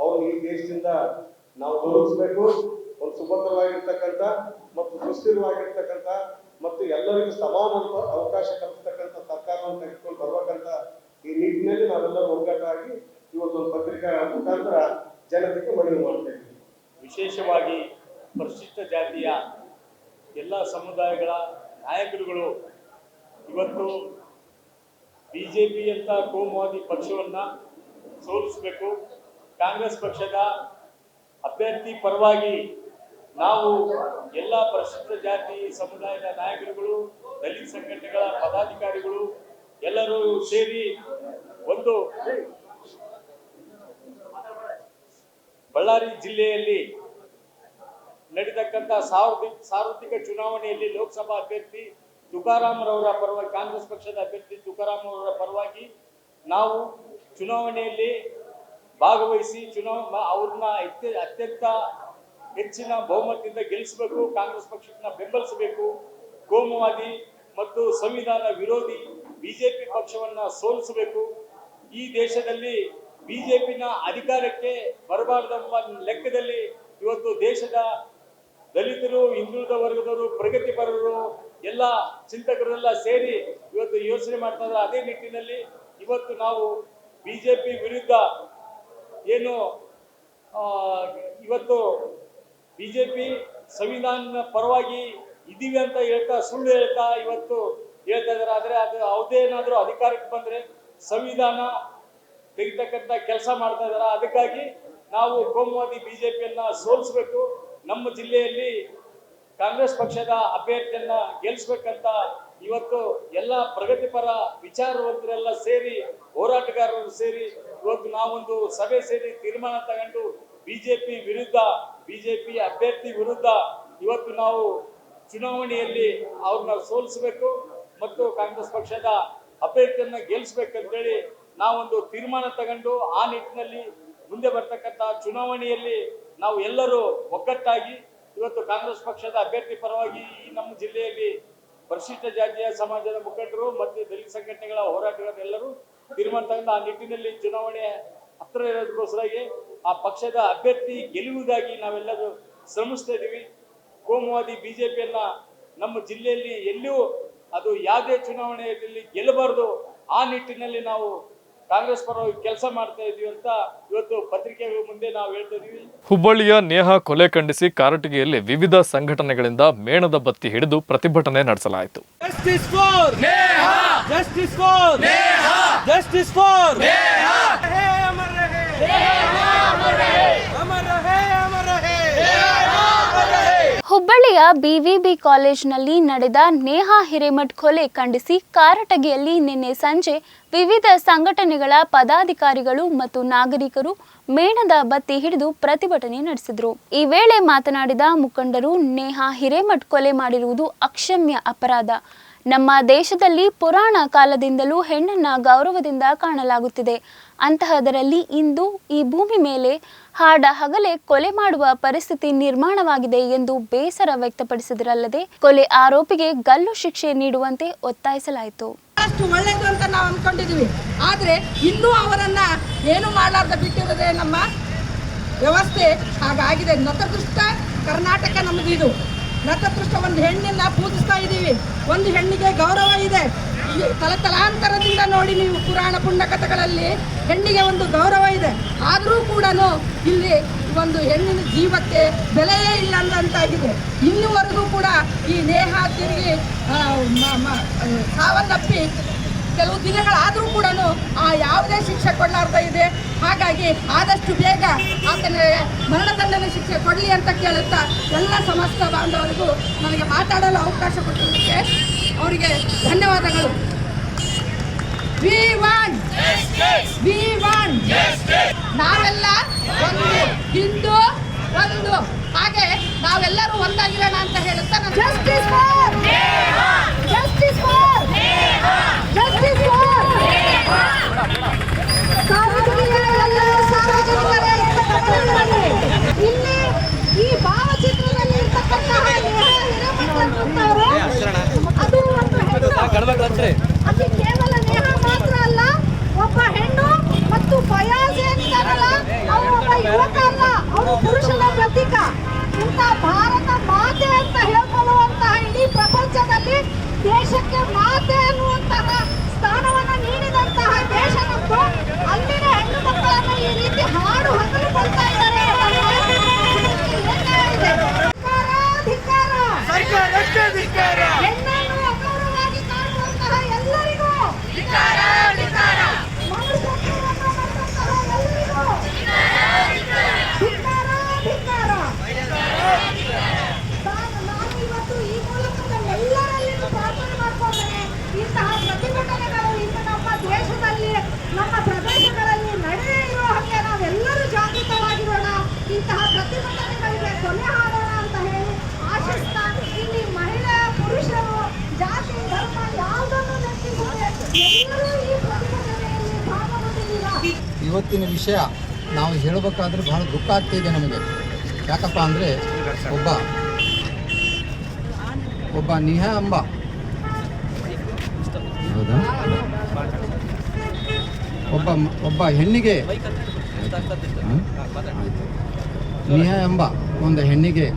ಅವ್ರನ್ನ ಈ ದೇಶದಿಂದ ನಾವು ತೊಲಗಿಸ್ಬೇಕು. ಒಂದು ಸುಭದ್ರವಾಗಿರ್ತಕ್ಕಂಥ ಮತ್ತು ಸುಸ್ಥಿರವಾಗಿರ್ತಕ್ಕಂಥ ಮತ್ತು ಎಲ್ಲರಿಗೂ ಸಮಾನ ಅವಕಾಶ ಕಲ್ಪಿಸ್ತಕ್ಕಂಥ ಸರ್ಕಾರವನ್ನು ತೆಗೆದುಕೊಂಡು ಬರ್ಬೇಕಂತ ಈ ನಿಟ್ಟಿನಲ್ಲಿ ನಾವೆಲ್ಲರೂ ಒಗ್ಗಟ್ಟಾಗಿ ಇವತ್ತೊಂದು ಪತ್ರಿಕಾ ಮುಖಾಂತರ ಜನತೆಗೆ ಮನವಿ ಮಾಡ್ತಾ ಇದ್ದೀವಿ. ವಿಶೇಷವಾಗಿ ಪರಿಶಿಷ್ಟ ಜಾತಿಯ ಎಲ್ಲ ಸಮುದಾಯಗಳ ನಾಯಕರುಗಳು ಇವತ್ತು ಬಿಜೆಪಿ ಅಂತ ಕೋಮುವಾದಿ ಪಕ್ಷವನ್ನ ಸೋಲಿಸಬೇಕು. ಕಾಂಗ್ರೆಸ್ ಪಕ್ಷದ ಅಭ್ಯರ್ಥಿ ಪರವಾಗಿ ನಾವು ಎಲ್ಲ ಪರಿಶಿಷ್ಟ ಜಾತಿ ಸಮುದಾಯದ ನಾಯಕರುಗಳು, ದಲಿತ ಸಂಘಟನೆಗಳ ಪದಾಧಿಕಾರಿಗಳು ಎಲ್ಲರೂ ಸೇರಿ ಒಂದು ಬಳ್ಳಾರಿ ಜಿಲ್ಲೆಯಲ್ಲಿ ನಡೆದಕ್ಕಂಥ ಸಾರ್ವತ್ರಿಕ ಚುನಾವಣೆಯಲ್ಲಿ ಲೋಕಸಭಾ ಅಭ್ಯರ್ಥಿ ತುಕಾರಾಮ್ ರವರ ಪರವಾಗಿ, ಕಾಂಗ್ರೆಸ್ ಪಕ್ಷದ ಅಭ್ಯರ್ಥಿ ತುಕಾರಾಮ್ ಅವರ ಪರವಾಗಿ ನಾವು ಚುನಾವಣೆಯಲ್ಲಿ ಭಾಗವಹಿಸಿ ಅವ್ರನ್ನ ಅತ್ಯಂತ ಹೆಚ್ಚಿನ ಬಹುಮತದಿಂದ ಗೆಲ್ಲಿಸಬೇಕು. ಕಾಂಗ್ರೆಸ್ ಪಕ್ಷಕ್ಕೆ ಬೆಂಬಲಿಸಬೇಕು. ಕೋಮುವಾದಿ ಮತ್ತು ಸಂವಿಧಾನ ವಿರೋಧಿ ಬಿಜೆಪಿ ಪಕ್ಷವನ್ನ ಸೋಲಿಸಬೇಕು. ಈ ದೇಶದಲ್ಲಿ ಬಿಜೆಪಿನ ಅಧಿಕಾರಕ್ಕೆ ಬರಬಾರದೆಂಬ ಲೆಕ್ಕದಲ್ಲಿ ಇವತ್ತು ದೇಶದ ದಲಿತರು, ಹಿಂದುಳಿದ ವರ್ಗದವರು, ಪ್ರಗತಿಪರರು ಎಲ್ಲ ಚಿಂತಕರೆಲ್ಲ ಸೇರಿ ಇವತ್ತು ಯೋಚನೆ ಮಾಡ್ತಾ ಇದ್ದಾರೆ. ಅದೇ ನಿಟ್ಟಿನಲ್ಲಿ ಇವತ್ತು ನಾವು ಬಿಜೆಪಿ ವಿರುದ್ಧ ಏನು ಇವತ್ತು ಬಿಜೆಪಿ ಸಂವಿಧಾನ ಪರವಾಗಿ ಇದೀವಿ ಅಂತ ಹೇಳ್ತಾ ಸುಳ್ಳು ಹೇಳ್ತಾ ಇವತ್ತು ಹೇಳ್ತಾ ಇದ್ದಾರೆ. ಆದರೆ ಅದು ಯಾವುದೇನಾದ್ರೂ ಅಧಿಕಾರಕ್ಕೆ ಬಂದ್ರೆ ಸಂವಿಧಾನ ತೆಗಿತಕ್ಕಂಥ ಕೆಲಸ ಮಾಡ್ತಾ ಇದ್ದಾರೆ. ಅದಕ್ಕಾಗಿ ನಾವು ಕೋಮುವಾದಿ ಬಿಜೆಪಿಯನ್ನ ಸೋಲಿಸಬೇಕು, ನಮ್ಮ ಜಿಲ್ಲೆಯಲ್ಲಿ ಕಾಂಗ್ರೆಸ್ ಪಕ್ಷದ ಅಭ್ಯರ್ಥಿಯನ್ನ ಗೆಲ್ಲಿಸ್ಬೇಕಂತ ಇವತ್ತು ಎಲ್ಲ ಪ್ರಗತಿಪರ ವಿಚಾರವಂತರೆಲ್ಲ ಸೇರಿ, ಹೋರಾಟಗಾರರು ಸೇರಿ ಇವತ್ತು ನಾವೊಂದು ಸಭೆ ಸೇರಿ ತೀರ್ಮಾನ ತಗೊಂಡು ಬಿಜೆಪಿ ವಿರುದ್ಧ, ಬಿಜೆಪಿ ಅಭ್ಯರ್ಥಿ ವಿರುದ್ಧ ಇವತ್ತು ನಾವು ಚುನಾವಣೆಯಲ್ಲಿ ಅವ್ರನ್ನ ಸೋಲಿಸಬೇಕು ಮತ್ತು ಕಾಂಗ್ರೆಸ್ ಪಕ್ಷದ ಅಭ್ಯರ್ಥಿಯನ್ನ ಗೆಲ್ಲಿಸ್ಬೇಕಂತೇಳಿ ನಾವೊಂದು ತೀರ್ಮಾನ ತಗೊಂಡು ಆ ನಿಟ್ಟಿನಲ್ಲಿ ಮುಂದೆ ಬರ್ತಕ್ಕಂಥ ಚುನಾವಣೆಯಲ್ಲಿ ನಾವು ಎಲ್ಲರೂ ಒಗ್ಗಟ್ಟಾಗಿ ಇವತ್ತು ಕಾಂಗ್ರೆಸ್ ಪಕ್ಷದ ಅಭ್ಯರ್ಥಿ ಪರವಾಗಿ ಈ ನಮ್ಮ ಜಿಲ್ಲೆಯಲ್ಲಿ ಪರಿಶಿಷ್ಟ ಜಾತಿಯ ಸಮಾಜದ ಮುಖಂಡರು ಮತ್ತು ದಲಿತ ಸಂಘಟನೆಗಳ ಹೋರಾಟಗಾರರು ಎಲ್ಲರೂ ತೀರ್ಮಾನ ತಗೊಂಡು ಆ ನಿಟ್ಟಿನಲ್ಲಿ ಚುನಾವಣೆ ಹತ್ತಿರ ಇರೋದಕ್ಕೋಸ್ಕರಾಗಿ ಆ ಪಕ್ಷದ ಅಭ್ಯರ್ಥಿ ಗೆಲ್ಲುವುದಾಗಿ ನಾವೆಲ್ಲರೂ ಶ್ರಮಿಸ್ತಾ ಇದ್ದೀವಿ. ಕೋಮುವಾದಿ ಬಿಜೆಪಿಯನ್ನ ನಮ್ಮ ಜಿಲ್ಲೆಯಲ್ಲಿ ಎಲ್ಲಿಯೂ ಅದು ಯಾವುದೇ ಚುನಾವಣೆಯಲ್ಲಿ ಗೆಲ್ಲಬಾರದು, ಆ ನಿಟ್ಟಿನಲ್ಲಿ ನಾವು ಕಾಂಗ್ರೆಸ್ ಪರವಾಗಿ ಕೆಲಸ ಮಾಡ್ತಾ ಇದೀವಿ ಅಂತ ಇವತ್ತು ಪತ್ರಿಕೆ ಮುಂದೆ ನಾವು ಹೇಳ್ತಾ ಇದೀವಿ. ಹುಬ್ಬಳ್ಳಿಯ ನೇಹಾ ಕೊಲೆ ಖಂಡಿಸಿ ಕಾರಟಗಿಯಲ್ಲಿ ವಿವಿಧ ಸಂಘಟನೆಗಳಿಂದ ಮೇಣದ ಬತ್ತಿ ಹಿಡಿದು ಪ್ರತಿಭಟನೆ ನಡೆಸಲಾಯಿತು. ಹುಬ್ಬಳ್ಳಿಯ ಬಿವಿಬಿ ಕಾಲೇಜಿನಲ್ಲಿ ನಡೆದ ನೇಹಾ ಹಿರೇಮಠ್ ಕೊಲೆ ಖಂಡಿಸಿ ಕಾರಟಗಿಯಲ್ಲಿ ನಿನ್ನೆ ಸಂಜೆ ವಿವಿಧ ಸಂಘಟನೆಗಳ ಪದಾಧಿಕಾರಿಗಳು ಮತ್ತು ನಾಗರಿಕರು ಮೇಣದ ಬತ್ತಿ ಹಿಡಿದು ಪ್ರತಿಭಟನೆ ನಡೆಸಿದರು. ಈ ವೇಳೆ ಮಾತನಾಡಿದ ಮುಖಂಡರು, ನೇಹಾ ಹಿರೇಮಠ್ ಕೊಲೆ ಮಾಡಿರುವುದು ಅಕ್ಷಮ್ಯ ಅಪರಾಧ. ನಮ್ಮ ದೇಶದಲ್ಲಿ ಪುರಾಣ ಕಾಲದಿಂದಲೂ ಹೆಣ್ಣನ್ನ ಗೌರವದಿಂದ ಕಾಣಲಾಗುತ್ತಿದೆ. ಅಂತಹದರಲ್ಲಿ ಇಂದು ಈ ಭೂಮಿ ಮೇಲೆ ಹಾಡ ಹಗಲೇ ಕೊಲೆ ಮಾಡುವ ಪರಿಸ್ಥಿತಿ ನಿರ್ಮಾಣವಾಗಿದೆ ಎಂದು ಬೇಸರ ವ್ಯಕ್ತಪಡಿಸಿದರಲ್ಲದೆ ಕೊಲೆ ಆರೋಪಿಗೆ ಗಲ್ಲು ಶಿಕ್ಷೆ ನೀಡುವಂತೆ ಒತ್ತಾಯಿಸಲಾಯಿತು. ಅಷ್ಟು ಒಳ್ಳೆಯದು ಅಂತ ನಾವು ಅಂದ್ಕೊಂಡಿದ್ದೀವಿ. ಆದರೆ ಇನ್ನೂ ಅವರನ್ನ ಏನು ಮಾಡಲಾರ್ದ ಬಿಟ್ಟಿರೋದೇ ನಮ್ಮ ವ್ಯವಸ್ಥೆ ಹಾಗಾಗಿದೆ. ನತದೃಷ್ಟ ಕರ್ನಾಟಕ ನಮ್ಮದು. ಇದು ನತದೃಷ್ಟ. ಒಂದು ಹೆಣ್ಣನ್ನ ಪೂಜಿಸ್ತಾ ಇದ್ದೀವಿ, ಒಂದು ಹೆಣ್ಣಿಗೆ ಗೌರವ ಇದೆ. ತಲತಲಾಂತರದಿಂದ ನೋಡಿ ನೀವು ಪುರಾಣ ಪುಣ್ಯ ಕಥೆಗಳಲ್ಲಿ ಹೆಣ್ಣಿಗೆ ಒಂದು ಗೌರವ ಇದೆ. ಆದರೂ ಕೂಡ ಇಲ್ಲಿ ಒಂದು ಹೆಣ್ಣಿನ ಜೀವಕ್ಕೆ ಬೆಲೆಯೇ ಇಲ್ಲ ಅಂತಾಗಿದೆ. ಇನ್ನುವರೆಗೂ ಕೂಡ ಈ ನೇಹಾ ತಿರುಗಿ ಸಾವನ್ನಪ್ಪಿ ಕೆಲವು ದಿನಗಳಾದರೂ ಕೂಡ ಯಾವುದೇ ಶಿಕ್ಷೆ ಕೊಡಲಾರ್ದ ಇದೆ. ಹಾಗಾಗಿ ಆದಷ್ಟು ಬೇಗ ಆತನ ಮರಣದಂಡನೆ ಶಿಕ್ಷೆ ಕೊಡಲಿ ಅಂತ ಕೇಳುತ್ತಾ ಎಲ್ಲ ಸಮಸ್ತ ಬಾಂಧವರಿಗೂ ನನಗೆ ಮಾತಾಡಲು ಅವಕಾಶ ಕೊಟ್ಟಿದ್ದಕ್ಕೆ ಅವರಿಗೆ ಧನ್ಯವಾದಗಳು. ನಾವೆಲ್ಲ ಒಂದು ಹಿಂದೂ, ಒಂದು ಹಾಗೆ ನಾವೆಲ್ಲರೂ ಒಂದಾಗಿರೋಣ ಅಂತ ಹೇಳುತ್ತಾ ಇಲ್ಲಿ ಈ ಭಾವಚಿತ್ರದಲ್ಲಿ ಇರ್ತಕ್ಕಂತಹ ಅದು ಅತಿ ಕೇವಲ ನೇಹ ಮಾತ್ರ ಅಲ್ಲ, ಒಬ್ಬ ಹೆಣ್ಣು ಮತ್ತು ಫಯಾಜ್ ಏನಿದಾರಲ್ಲ ಅವರು ಒಬ್ಬ ಯುವಕ ಅಲ್ಲ, ಅವರು ಪುರುಷನ ಪ್ರತೀಕ. ಇಂಥ ಭಾರತ ಮಾತೆ ಅಂತ ಹೇಳ್ಕೊಳ್ಳುವಂತಹ ಇಡೀ ಪ್ರಪಂಚದಲ್ಲಿ ದೇಶಕ್ಕೆ ಮಾತೆ ಅನ್ನುವಂತಹ ಸ್ಥಾನವನ್ನು ನೀಡಿದಂತಹ ದೇಶ ನಮ್ಮದು. ಅಲ್ಲಿನ ಹೆಣ್ಣು ಮಕ್ಕಳನ್ನು ಈ ರೀತಿ ಹಾಡು ಹಗಲುಕೊಳ್ತಾ ಇದ್ದಾರೆ. ಹೆಣ್ಣನ್ನು ಅಗೌರವವಾಗಿ ಕಾಣುವಂತಹ ಎಲ್ಲರಿಗೂ, ಮನುಷ್ಯತ್ವವನ್ನು ಮಾಡುವಂತಹ ಎಲ್ಲರಿಗೂ ನಾನು ಇವತ್ತು ಈ ಮೂಲಕ ಎಲ್ಲರಲ್ಲಿಯೂ ಪ್ರಾರ್ಥನೆ ಮಾಡ್ಕೊಂಡೇನೆ. ಇಂತಹ ಪ್ರತಿಭಟನೆಗಳು ಇನ್ನು ನಮ್ಮ ದೇಶದಲ್ಲಿ, ನಮ್ಮ ಪ್ರದೇಶಗಳಲ್ಲಿ ನಡೆದೇ ಇರುವ ಹಾಗೆ ನಾವೆಲ್ಲರೂ ಜಾಗೃತವಾಗಿರೋಣ. ಇಂತಹ ಪ್ರತಿಭಟನೆಗಳಿಗೆ ಕೊನೆ ಹಾಡೋಣ ಅಂತ ಹೇಳಿ ಆಶಿಸ್ತಾ, ಇಲ್ಲಿ ಮಹಿಳಾ ಪುರುಷರು ಜಾತಿ ಧರ್ಮ ಯಾವುದನ್ನು ಲೆಕ್ಕಿಸದೆ ಎಲ್ಲರೂ ಈ ಪ್ರತಿಭಟನೆಯಲ್ಲಿ ಭಾಗವಹಿಸಿದ್ದೀರಾ. ಇವತ್ತಿನ ವಿಷಯ ನಾವು ಹೇಳಬೇಕಾದ್ರೆ ಬಹಳ ದುಃಖ ಆಗ್ತಿದೆ ನಮಗೆ. ಯಾಕಪ್ಪ ಅಂದರೆ ಒಬ್ಬ ನೇಹಾ ಎಂಬ ಹೌದಾ ಒಬ್ಬ ಹೆಣ್ಣಿಗೆ ನೇಹಾ ಎಂಬ ಒಂದು ಹೆಣ್ಣಿಗೆ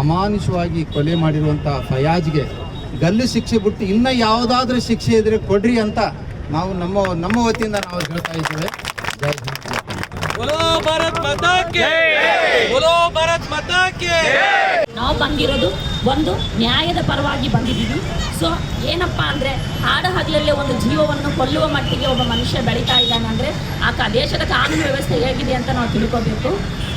ಅಮಾನುಷವಾಗಿ ಕೊಲೆ ಮಾಡಿರುವಂಥ ಫಯಾಜ್ಗೆ ಗಲ್ಲು ಶಿಕ್ಷೆ ಬಿಟ್ಟು ಇನ್ನೂ ಯಾವುದಾದ್ರೂ ಶಿಕ್ಷೆ ಇದ್ರೆ ಕೊಡ್ರಿ ಅಂತ ನಾವು ನಮ್ಮ ವತಿಯಿಂದ ನಾವು ಹೇಳ್ತಾ ಇದ್ದೇವೆ. ಜೈ ಹಿಂದ್. ನಾವು ಬಂದಿರೋದು ಒಂದು ನ್ಯಾಯದ ಪರವಾಗಿ ಬಂದಿದ್ದೀವಿ. ಸೊ ಏನಪ್ಪ ಅಂದರೆ ಹಾಡು ಹಗಲಲ್ಲೇ ಒಂದು ಜೀವವನ್ನು ಕೊಲ್ಲುವ ಮಟ್ಟಿಗೆ ಒಬ್ಬ ಮನುಷ್ಯ ಬೆಳೀತಾ ಇದ್ದಾನೆ ಅಂದರೆ ಆ ದೇಶದ ಕಾನೂನು ವ್ಯವಸ್ಥೆ ಹೇಗಿದೆ ಅಂತ ನಾವು ತಿಳ್ಕೋಬೇಕು.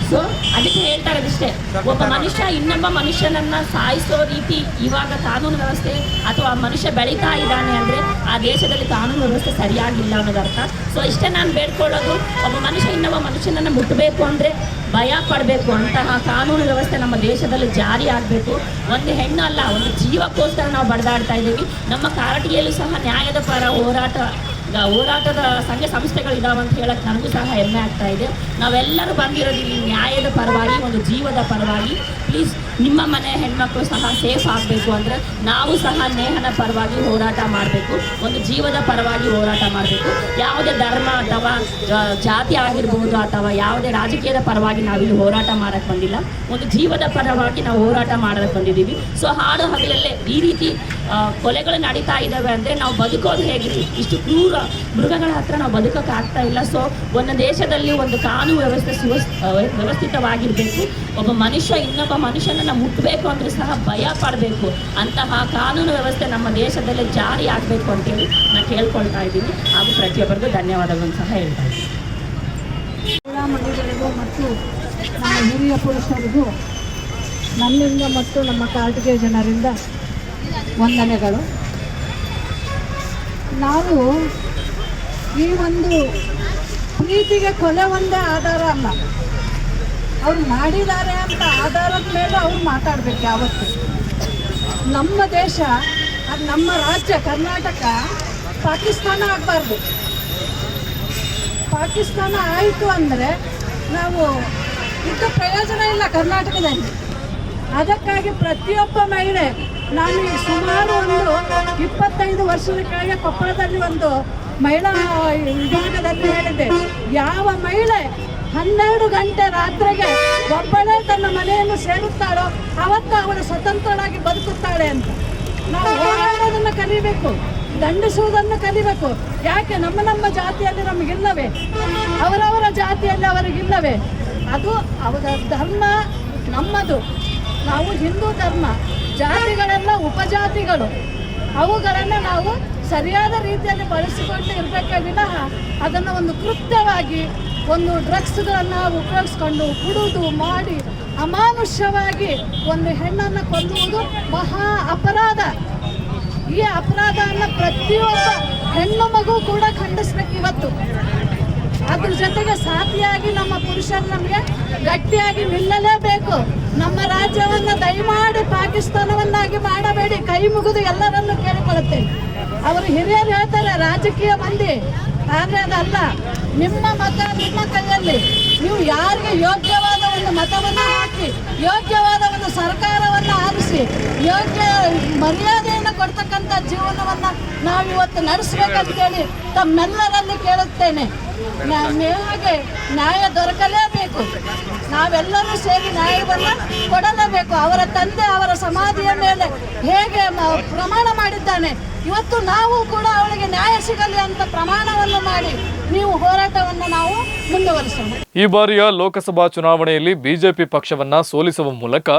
ಸೊ ಅದಕ್ಕೆ ಹೇಳ್ತಾ ಇರೋದಿಷ್ಟೇ, ಒಬ್ಬ ಮನುಷ್ಯ ಇನ್ನೊಬ್ಬ ಮನುಷ್ಯನನ್ನು ಸಾಯಿಸೋ ರೀತಿ ಇವಾಗ ಕಾನೂನು ವ್ಯವಸ್ಥೆ ಅಥವಾ ಮನುಷ್ಯ ಬೆಳೀತಾ ಇದ್ದಾನೆ ಅಂದರೆ ಆ ದೇಶದಲ್ಲಿ ಕಾನೂನು ವ್ಯವಸ್ಥೆ ಸರಿಯಾಗಿಲ್ಲ ಅನ್ನೋದು ಅರ್ಥ. ಸೊ ಇಷ್ಟೇ ನಾನು ಬೇಡ್ಕೊಳ್ಳೋದು, ಒಬ್ಬ ಮನುಷ್ಯ ಇನ್ನೊಬ್ಬ ಮನುಷ್ಯನನ್ನು ಮುಟ್ಟಬೇಕು ಅಂದರೆ ಭಯ ಪಡಬೇಕು. ಅಂತಹ ಕಾನೂನು ವ್ಯವಸ್ಥೆ ನಮ್ಮ ದೇಶದಲ್ಲಿ ಜಾರಿ ಆಗಬೇಕು. ಒಂದು ಹೆಣ್ಣು ಅಲ್ಲ, ಒಂದು ಜೀವಕ್ಕೋಸ್ಕರ ನಾವು ಬಡದಾಡ್ತಾ ಇದ್ದೀವಿ. ನಮ್ಮ ಕಾರಟಗಿಯಲ್ಲೂ ಸಹ ನ್ಯಾಯದ ಪರ ಹೋರಾಟದ ಸಂಘ ಸಂಸ್ಥೆಗಳಿದ್ದಾವೆ ಅಂತ ಹೇಳಕ್ಕೆ ನನಗೂ ಸಹ ಹೆಮ್ಮೆ ಆಗ್ತಾ ಇದೆ. ನಾವೆಲ್ಲರೂ ಬಂದಿರೋದು ಇಲ್ಲಿ ನ್ಯಾಯದ ಪರವಾಗಿ, ಒಂದು ಜೀವದ ಪರವಾಗಿ. ಪ್ಲೀಸ್ ನಿಮ್ಮ ಮನೆ ಹೆಣ್ಮಕ್ಳು ಸಹ ಸೇಫ್ ಆಗಬೇಕು ಅಂದರೆ ನಾವು ಸಹ ನೇಹನ ಪರವಾಗಿ ಹೋರಾಟ ಮಾಡಬೇಕು, ಒಂದು ಜೀವದ ಪರವಾಗಿ ಹೋರಾಟ ಮಾಡಬೇಕು. ಯಾವುದೇ ಧರ್ಮ ಅಥವಾ ಜಾತಿ ಆಗಿರ್ಬೋದು ಅಥವಾ ಯಾವುದೇ ರಾಜಕೀಯದ ಪರವಾಗಿ ನಾವಿಲ್ಲಿ ಹೋರಾಟ ಮಾಡೋಕ್ಕೆ ಬಂದಿಲ್ಲ, ಒಂದು ಜೀವದ ಪರವಾಗಿ ನಾವು ಹೋರಾಟ ಮಾಡೋಕ್ಕೆ ಬಂದಿದ್ದೀವಿ. ಸೊ ಹಾಡು ಹಗಲಲ್ಲೇ ಈ ರೀತಿ ಕೊಲೆಗಳು ನಡೀತಾ ಇದ್ದಾವೆ ಅಂದರೆ ನಾವು ಬದುಕೋದು ಹೇಗ್ರಿ? ಇಷ್ಟು ಕ್ರೂರ ಮೃಗಗಳ ಹತ್ರ ನಾವು ಬದುಕೋಕೆ ಆಗ್ತಾ ಇಲ್ಲ. ಸೊ ಒಂದು ದೇಶದಲ್ಲಿ ಒಂದು ಕಾನೂನು ವ್ಯವಸ್ಥೆ ವ್ಯವಸ್ಥಿತವಾಗಿರಬೇಕು. ಒಬ್ಬ ಮನುಷ್ಯ ಇನ್ನೊಬ್ಬ ಮನುಷ್ಯನನ್ನು ಮುಟ್ಟಬೇಕು ಅಂದರೆ ಸಹ ಭಯ ಪಡಬೇಕು. ಅಂತಹ ಕಾನೂನು ವ್ಯವಸ್ಥೆ ನಮ್ಮ ದೇಶದಲ್ಲಿ ಜಾರಿ ಆಗಬೇಕು ಅಂತೇಳಿ ನಾನು ಕೇಳ್ಕೊಳ್ತಾ ಇದ್ದೀನಿ. ಹಾಗೂ ಪ್ರತಿಯೊಬ್ಬರಿಗೂ ಧನ್ಯವಾದಗಳನ್ನು ಸಹ ಹೇಳ್ತಾ ಇದ್ದೀನಿ. ಮಂಡಿಗಳಿಗೂ ಮತ್ತು ನಮ್ಮ ಹಿರಿಯ ಪುರುಷರಿಗೂ ನನ್ನಿಂದ ಮತ್ತು ನಮ್ಮ ಕಾರಟಗಿ ಜನರಿಂದ ವಂದನೆಗಳು. ನಾವು ಈ ಒಂದು ಪ್ರೀತಿಗೆ ಕೊಲೆ ಒಂದೇ ಆಧಾರ ಅಲ್ಲ, ಅವ್ರು ಮಾಡಿದ್ದಾರೆ ಅಂತ ಆಧಾರದ ಮೇಲೆ ಅವ್ರು ಮಾತಾಡಬೇಕು. ಯಾವತ್ತು ನಮ್ಮ ದೇಶ, ಅದು ನಮ್ಮ ರಾಜ್ಯ ಕರ್ನಾಟಕ ಪಾಕಿಸ್ತಾನ ಆಗಬಾರ್ದು. ಪಾಕಿಸ್ತಾನ ಆಯಿತು ಅಂದರೆ ನಾವು ಇದ್ದ ಪ್ರಯೋಜನ ಇಲ್ಲ ಕರ್ನಾಟಕದಲ್ಲಿ. ಅದಕ್ಕಾಗಿ ಪ್ರತಿಯೊಬ್ಬ ಮಹಿಳೆ, ನಾನು ಈಗ ಸುಮಾರು ಒಂದು 25 ವರ್ಷದ ಕೆಳಗೆ ಕೊಪ್ಪಳದಲ್ಲಿ ಒಂದು ಮಹಿಳಾ ವಿಭಾಗದಲ್ಲಿ ಹೇಳಿದ್ದೆ, ಯಾವ ಮಹಿಳೆ 12 ಗಂಟೆ ರಾತ್ರಿಗೆ ಒಬ್ಬಳೇ ತನ್ನ ಮನೆಯನ್ನು ಸೇರುತ್ತಾಳೋ ಅವತ್ತು ಅವಳು ಸ್ವತಂತ್ರಳಾಗಿ ಬದುಕುತ್ತಾಳೆ ಅಂತ. ನಾವು ಹೋರಾಡೋದನ್ನು ಕಲಿಬೇಕು, ದಂಡಿಸುವುದನ್ನು ಕಲಿಬೇಕು. ಯಾಕೆ ನಮ್ಮ ಜಾತಿಯಲ್ಲಿ ನಮಗಿಲ್ಲವೇ? ಅವರವರ ಜಾತಿಯಲ್ಲಿ ಅವರಿಗಿಲ್ಲವೇ? ಅದು ಅವರ ಧರ್ಮ ನಮ್ಮದು. ನಾವು ಹಿಂದೂ ಧರ್ಮ, ಜಾತಿಗಳೆಲ್ಲ ಉಪಜಾತಿಗಳು. ಅವುಗಳನ್ನು ನಾವು ಸರಿಯಾದ ರೀತಿಯಲ್ಲಿ ಬಳಸಿಕೊಂಡು ಇರಬೇಕೇ ವಿನಃ ಅದನ್ನು ಒಂದು ಕೃತ್ಯವಾಗಿ ಒಂದು ಡ್ರಗ್ಸ್ಗಳನ್ನು ಉಪಯೋಗಿಸ್ಕೊಂಡು ಕುಡಿದು ಮಾಡಿ ಅಮಾನುಷ್ಯವಾಗಿ ಒಂದು ಹೆಣ್ಣನ್ನು ಕೊಲ್ಲುವುದು ಮಹಾ ಅಪರಾಧ. ಈ ಅಪರಾಧವನ್ನು ಪ್ರತಿಯೊಬ್ಬ ಹೆಣ್ಣು ಮಗು ಕೂಡ ಖಂಡಿಸ್ಬೇಕು ಇವತ್ತು. ಅದ್ರ ಜೊತೆಗೆ ಸಾಥಿಯಾಗಿ ನಮ್ಮ ಪುರುಷರು ನಮಗೆ ಗಟ್ಟಿಯಾಗಿ ನಿಲ್ಲಲೇಬೇಕು. ನಮ್ಮ ರಾಜ್ಯವನ್ನು ದಯಮಾಡಿ ಪಾಕಿಸ್ತಾನವನ್ನಾಗಿ ಮಾಡಬೇಡಿ, ಕೈ ಮುಗಿದು ಎಲ್ಲರನ್ನು ಕೇಳಿಕೊಳ್ಳುತ್ತೇನೆ. ಅವರು ಹಿರಿಯರು ಹೇಳ್ತಾರೆ ರಾಜಕೀಯ ಮಂದಿ, ಆದರೆ ಅದಲ್ಲ. ನಿಮ್ಮ ಮತ ನಿಮ್ಮ ಕೈಯಲ್ಲಿ. ನೀವು ಯಾರಿಗೆ ಯೋಗ್ಯವಾದ ಒಂದು ಮತವನ್ನು ಹಾಕಿ, ಯೋಗ್ಯವಾದ ಒಂದು ಸರ್ಕಾರವನ್ನು ಆರಿಸಿ, ಯೋಗ್ಯ ಮರ್ಯಾದೆಯನ್ನು ಕೊಡ್ತಕ್ಕಂಥ ಜೀವನವನ್ನು ನಾವಿವತ್ತು ನಡೆಸಬೇಕಂತೇಳಿ ತಮ್ಮೆಲ್ಲರಲ್ಲಿ ಕೇಳುತ್ತೇನೆ. ನಿಮಗೆ ನ್ಯಾಯ ದೊರಕಲೇಬೇಕು. ನಾವೆಲ್ಲರೂ ಸೇರಿ ನ್ಯಾಯವನ್ನು ಕೊಡಲೇಬೇಕು. ಅವರ ತಂದೆ ಅವರ ಸಮಾಧಿಯ ಮೇಲೆ ಹೇಗೆ ಪ್ರಮಾಣ ಮಾಡಿದ್ದಾನೆ, ಇವತ್ತು ನಾವು ಕೂಡ ಅವಳಿಗೆ ನ್ಯಾಯ ಸಿಗಲಿ ಅಂತ ಪ್ರಮಾಣವನ್ನು ಮಾಡಿ ನೀವು ಹೋರಾಟವನ್ನು ನಾವು ಮುಂದುವರಿಸೋಣ. ಈ ಬಾರಿಯ ಲೋಕಸಭಾ ಚುನಾವಣೆಯಲ್ಲಿ ಬಿಜೆಪಿ ಪಕ್ಷವನ್ನ ಸೋಲಿಸುವ ಮೂಲಕ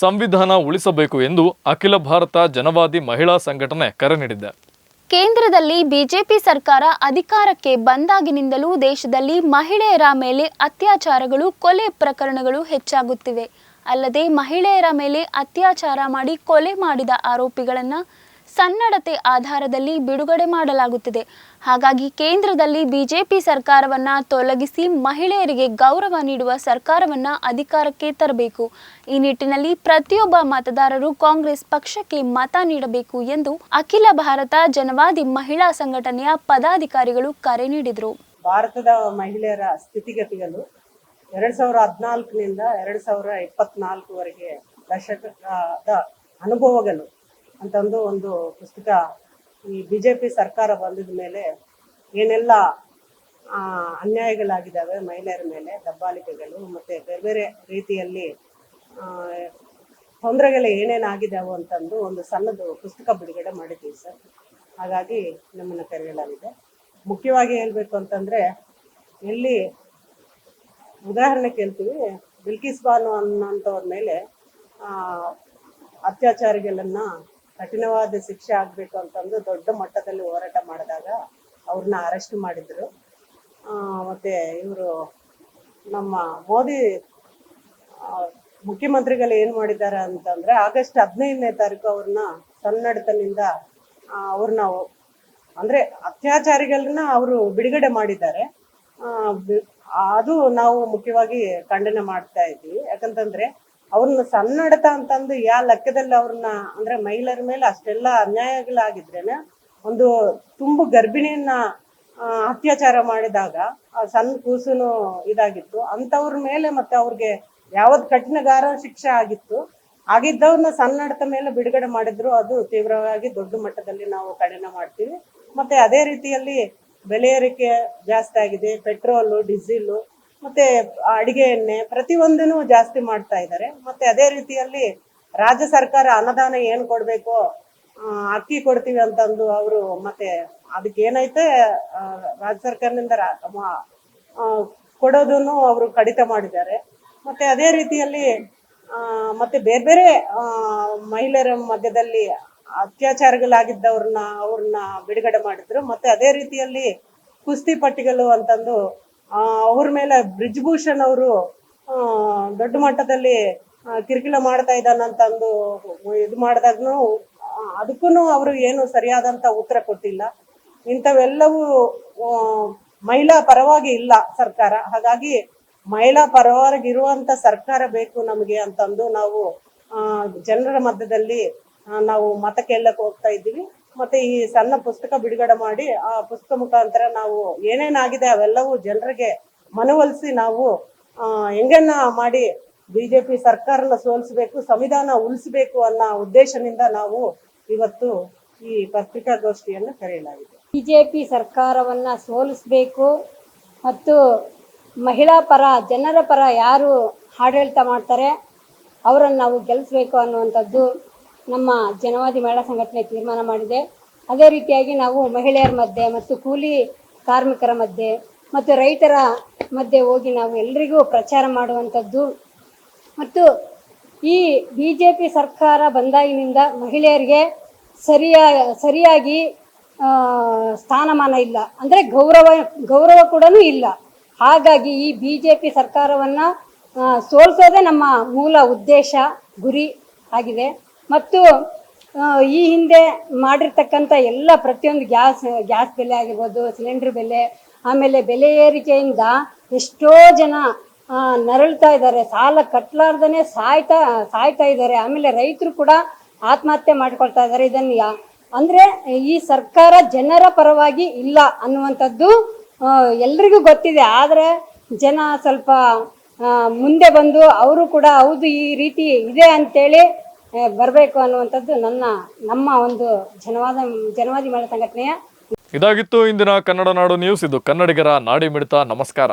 ಸಂವಿಧಾನ ಉಳಿಸಬೇಕು ಎಂದು ಅಖಿಲ ಭಾರತ ಜನವಾದಿ ಮಹಿಳಾ ಸಂಘಟನೆ ಕರೆ ನೀಡಿದೆ. ಕೇಂದ್ರದಲ್ಲಿ ಬಿಜೆಪಿ ಸರ್ಕಾರ ಅಧಿಕಾರಕ್ಕೆ ಬಂದಾಗಿನಿಂದಲೂ ದೇಶದಲ್ಲಿ ಮಹಿಳೆಯರ ಮೇಲೆ ಅತ್ಯಾಚಾರಗಳು, ಕೊಲೆ ಪ್ರಕರಣಗಳು ಹೆಚ್ಚಾಗುತ್ತಿವೆ. ಅಲ್ಲದೆ ಮಹಿಳೆಯರ ಮೇಲೆ ಅತ್ಯಾಚಾರ ಮಾಡಿ ಕೊಲೆ ಮಾಡಿದ ಆರೋಪಿಗಳನ್ನು ಸನ್ನಡತೆ ಆಧಾರದಲ್ಲಿ ಬಿಡುಗಡೆ ಮಾಡಲಾಗುತ್ತಿದೆ. ಹಾಗಾಗಿ ಕೇಂದ್ರದಲ್ಲಿ ಬಿಜೆಪಿ ಸರ್ಕಾರವನ್ನು ತೊಲಗಿಸಿ ಮಹಿಳೆಯರಿಗೆ ಗೌರವ ನೀಡುವ ಸರ್ಕಾರವನ್ನು ಅಧಿಕಾರಕ್ಕೆ ತರಬೇಕು. ಈ ನಿಟ್ಟಿನಲ್ಲಿ ಪ್ರತಿಯೊಬ್ಬ ಮತದಾರರು ಕಾಂಗ್ರೆಸ್ ಪಕ್ಷಕ್ಕೆ ಮತ ನೀಡಬೇಕು ಎಂದು ಅಖಿಲ ಭಾರತ ಜನವಾದಿ ಮಹಿಳಾ ಸಂಘಟನೆಯ ಪದಾಧಿಕಾರಿಗಳು ಕರೆ ನೀಡಿದರು. ಭಾರತದ ಮಹಿಳೆಯರ ಸ್ಥಿತಿಗತಿಗಳು 2014ನಿಂದ 2024ವರೆಗೆ ದಶಕದ ಅನುಭವಗಳು ಅಂತಂದು ಒಂದು ಪುಸ್ತಕ ಈ ಬಿಜೆಪಿ ಸರ್ಕಾರ ಬಂದಿದ ಮೇಲೆ ಏನೆಲ್ಲ ಅನ್ಯಾಯಗಳಾಗಿದ್ದಾವೆ ಮಹಿಳೆಯರ ಮೇಲೆ, ದಬ್ಬಾಳಿಕೆಗಳು ಮತ್ತು ಬೇರೆ ಬೇರೆ ರೀತಿಯಲ್ಲಿ ತೊಂದರೆಗಳು ಏನೇನಾಗಿದ್ದಾವೆ ಅಂತಂದು ಒಂದು ಸಣ್ಣದು ಪುಸ್ತಕ ಬಿಡುಗಡೆ ಮಾಡಿದ್ದೀವಿ ಸರ್. ಹಾಗಾಗಿ ನಮ್ಮನ್ನು ಕರೆಯಲಾಗಿದೆ. ಮುಖ್ಯವಾಗಿ ಹೇಳಬೇಕು ಅಂತಂದರೆ, ಎಲ್ಲಿ ಉದಾಹರಣೆ ಕೇಳ್ತೀವಿ, ಬಿಲ್ಕಿಸ್ ಬಾನು ಅನ್ನೋಂಥವ್ರ ಮೇಲೆ ಅತ್ಯಾಚಾರಿಗಳನ್ನು ಕಠಿಣವಾದ ಶಿಕ್ಷೆ ಆಗಬೇಕು ಅಂತಂದು ದೊಡ್ಡ ಮಟ್ಟದಲ್ಲಿ ಹೋರಾಟ ಮಾಡಿದಾಗ ಅವ್ರನ್ನ ಅರೆಸ್ಟ್ ಮಾಡಿದರು. ಮತ್ತು ಇವರು ನಮ್ಮ ಮೋದಿ ಮುಖ್ಯಮಂತ್ರಿಗಳು ಏನು ಮಾಡಿದ್ದಾರೆ ಅಂತಂದರೆ, ಆಗಸ್ಟ್ 15ನೇ ತಾರೀಕು ಅವ್ರನ್ನ ಸನ್ನಡತನಿಂದ ಅವ್ರನ್ನ ಅಂದರೆ ಅತ್ಯಾಚಾರಿಗಳನ್ನ ಅವರು ಬಿಡುಗಡೆ ಮಾಡಿದ್ದಾರೆ. ಅದು ನಾವು ಮುಖ್ಯವಾಗಿ ಖಂಡನೆ ಮಾಡ್ತಾ ಇದ್ದೀವಿ. ಯಾಕಂತಂದರೆ ಅವ್ರನ್ನ ಸನ್ನಡತ ಅಂತಂದು ಯಾವ ಲೆಕ್ಕದಲ್ಲಿ ಅವ್ರನ್ನ ಅಂದರೆ ಮಹಿಳೆಯರ ಮೇಲೆ ಅಷ್ಟೆಲ್ಲ ಅನ್ಯಾಯಗಳಾಗಿದ್ರೇನೆ, ಒಂದು ತುಂಬು ಗರ್ಭಿಣಿಯನ್ನ ಅತ್ಯಾಚಾರ ಮಾಡಿದಾಗ ಸಣ್ಣ ಕೂಸುನು ಇದಾಗಿತ್ತು ಅಂಥವ್ರ ಮೇಲೆ ಮತ್ತೆ ಅವ್ರಿಗೆ ಯಾವ್ದು ಕಠಿಣಗಾರ ಶಿಕ್ಷೆ ಆಗಿದ್ದವ್ರನ್ನ ಸನ್ನಡತ ಮೇಲೆ ಬಿಡುಗಡೆ ಮಾಡಿದ್ರು. ಅದು ತೀವ್ರವಾಗಿ ದೊಡ್ಡ ಮಟ್ಟದಲ್ಲಿ ನಾವು ಖಂಡನೆ ಮಾಡ್ತೀವಿ. ಮತ್ತೆ ಅದೇ ರೀತಿಯಲ್ಲಿ ಬೆಲೆ ಏರಿಕೆ ಜಾಸ್ತಿ ಆಗಿದೆ. ಪೆಟ್ರೋಲು, ಡೀಸೆಲು ಮತ್ತೆ ಅಡಿಗೆ ಎಣ್ಣೆ ಪ್ರತಿಯೊಂದನ್ನು ಜಾಸ್ತಿ ಮಾಡ್ತಾ ಇದ್ದಾರೆ. ಮತ್ತೆ ಅದೇ ರೀತಿಯಲ್ಲಿ ರಾಜ್ಯ ಸರ್ಕಾರ ಅನುದಾನ ಏನು ಕೊಡಬೇಕು, ಅಕ್ಕಿ ಕೊಡ್ತೀವಿ ಅಂತಂದು ಅವರು ಮತ್ತೆ ಅದಕ್ಕೆ ಏನೈತೆ ರಾಜ್ಯ ಸರ್ಕಾರದಿಂದ ಕೊಡೋದನ್ನು ಅವರು ಕಡಿತ ಮಾಡಿದ್ದಾರೆ. ಮತ್ತೆ ಅದೇ ರೀತಿಯಲ್ಲಿ ಮತ್ತೆ ಬೇರೆ ಬೇರೆ ಮಹಿಳೆಯರ ಮಧ್ಯದಲ್ಲಿ ಅವ್ರನ್ನ ಬಿಡುಗಡೆ ಮಾಡಿದ್ರು. ಮತ್ತೆ ಅದೇ ರೀತಿಯಲ್ಲಿ ಕುಸ್ತಿಪಟ್ಟಿಗಳು ಅಂತಂದು ಅವ್ರ ಮೇಲೆ ಬ್ರಿಜ್ಭೂಷಣ್ ಅವರು ದೊಡ್ಡ ಮಟ್ಟದಲ್ಲಿ ಕಿರಿಕಿಳ ಮಾಡ್ತಾ ಇದ್ದಾನಂತಂದು ಇದು ಮಾಡಿದಾಗ್ನು ಅದಕ್ಕೂ ಅವರು ಏನು ಸರಿಯಾದಂತ ಉತ್ತರ ಕೊಟ್ಟಿಲ್ಲ. ಇಂಥವೆಲ್ಲವೂ ಮಹಿಳಾ ಪರವಾಗಿ ಇಲ್ಲ ಸರ್ಕಾರ. ಹಾಗಾಗಿ ಮಹಿಳಾ ಪರವಾಗಿ ಇರುವಂತ ಸರ್ಕಾರ ಬೇಕು ನಮಗೆ ಅಂತಂದು ನಾವು ಜನರ ಮಧ್ಯದಲ್ಲಿ ನಾವು ಮತ ಕೇಳಕ್ಕೆ ಹೋಗ್ತಾ ಇದ್ದೀವಿ. ಮತ್ತೆ ಈ ಸಣ್ಣ ಪುಸ್ತಕ ಬಿಡುಗಡೆ ಮಾಡಿ ಆ ಪುಸ್ತಕ ಮುಖಾಂತರ ನಾವು ಏನೇನಾಗಿದೆ ಅವೆಲ್ಲವೂ ಜನರಿಗೆ ಮನವೊಲಿಸಿ ನಾವು ಹೆಂಗನ್ನ ಮಾಡಿ ಬಿಜೆಪಿ ಸರ್ಕಾರನ ಸೋಲಿಸಬೇಕು, ಸಂವಿಧಾನ ಉಳಿಸಬೇಕು ಅನ್ನೋ ಉದ್ದೇಶದಿಂದ ನಾವು ಇವತ್ತು ಈ ಪತ್ರಿಕಾಗೋಷ್ಠಿಯನ್ನು ಕರೆಯಲಾಗಿದೆ. ಬಿಜೆಪಿ ಸರ್ಕಾರವನ್ನ ಸೋಲಿಸಬೇಕು ಮತ್ತು ಮಹಿಳಾ ಪರ, ಜನರ ಪರ ಯಾರು ಆಡಳಿತ ಮಾಡ್ತಾರೆ ಅವರನ್ನು ನಾವು ಗೆಲ್ಲಿಸಬೇಕು ಅನ್ನುವಂಥದ್ದು ನಮ್ಮ ಜನವಾದಿ ಮಹಿಳಾ ಸಂಘಟನೆ ತೀರ್ಮಾನ ಮಾಡಿದೆ. ಅದೇ ರೀತಿಯಾಗಿ ನಾವು ಮಹಿಳೆಯರ ಮಧ್ಯೆ ಮತ್ತು ಕೂಲಿ ಕಾರ್ಮಿಕರ ಮಧ್ಯೆ ಮತ್ತು ರೈತರ ಮಧ್ಯೆ ಹೋಗಿ ನಾವು ಎಲ್ರಿಗೂ ಪ್ರಚಾರ ಮಾಡುವಂಥದ್ದು. ಮತ್ತು ಈ ಬಿಜೆಪಿ ಸರ್ಕಾರ ಬಂದಾಗಿನಿಂದ ಮಹಿಳೆಯರಿಗೆ ಸರಿಯಾಗಿ ಸ್ಥಾನಮಾನ ಇಲ್ಲ, ಅಂದರೆ ಗೌರವ ಕೂಡ ಇಲ್ಲ. ಹಾಗಾಗಿ ಈ ಬಿಜೆಪಿ ಸರ್ಕಾರವನ್ನು ಸೋಲಿಸೋದೇ ನಮ್ಮ ಮೂಲ ಉದ್ದೇಶ, ಗುರಿ ಆಗಿದೆ. ಮತ್ತು ಈ ಹಿಂದೆ ಮಾಡಿರ್ತಕ್ಕಂಥ ಎಲ್ಲ ಪ್ರತಿಯೊಂದು ಗ್ಯಾಸ್ ಬೆಲೆ ಆಗಿರ್ಬೋದು, ಸಿಲಿಂಡರ್ ಬೆಲೆ, ಆಮೇಲೆ ಬೆಲೆ ಏರಿಕೆಯಿಂದ ಎಷ್ಟೋ ಜನ ನರಳ್ತಾ ಇದ್ದಾರೆ, ಸಾಲ ಕಟ್ಟಲಾರ್ದೇ ಸಾಯ್ತಾ ಇದ್ದಾರೆ. ಆಮೇಲೆ ರೈತರು ಕೂಡ ಆತ್ಮಹತ್ಯೆ ಮಾಡ್ಕೊಳ್ತಾ ಇದ್ದಾರೆ. ಇದನ್ನು ಅಂದರೆ ಈ ಸರ್ಕಾರ ಜನರ ಪರವಾಗಿ ಇಲ್ಲ ಅನ್ನುವಂಥದ್ದು ಎಲ್ರಿಗೂ ಗೊತ್ತಿದೆ. ಆದರೆ ಜನ ಸ್ವಲ್ಪ ಮುಂದೆ ಬಂದು ಅವರು ಕೂಡ ಹೌದು ಈ ರೀತಿ ಇದೆ ಅಂತೇಳಿ ಬರಬೇಕು ಅನ್ನುವಂಥದ್ದು ನಮ್ಮ ಒಂದು ಜನವಾದಿ ಮಹಿಳಾ ಸಂಘಟನೆಯ. ಇದಾಗಿತ್ತು ಇಂದಿನ ಕನ್ನಡ ನಾಡು ನ್ಯೂಸ್. ಇದು ಕನ್ನಡಿಗರ ನಾಡಿ ಮಿಡಿತ. ನಮಸ್ಕಾರ.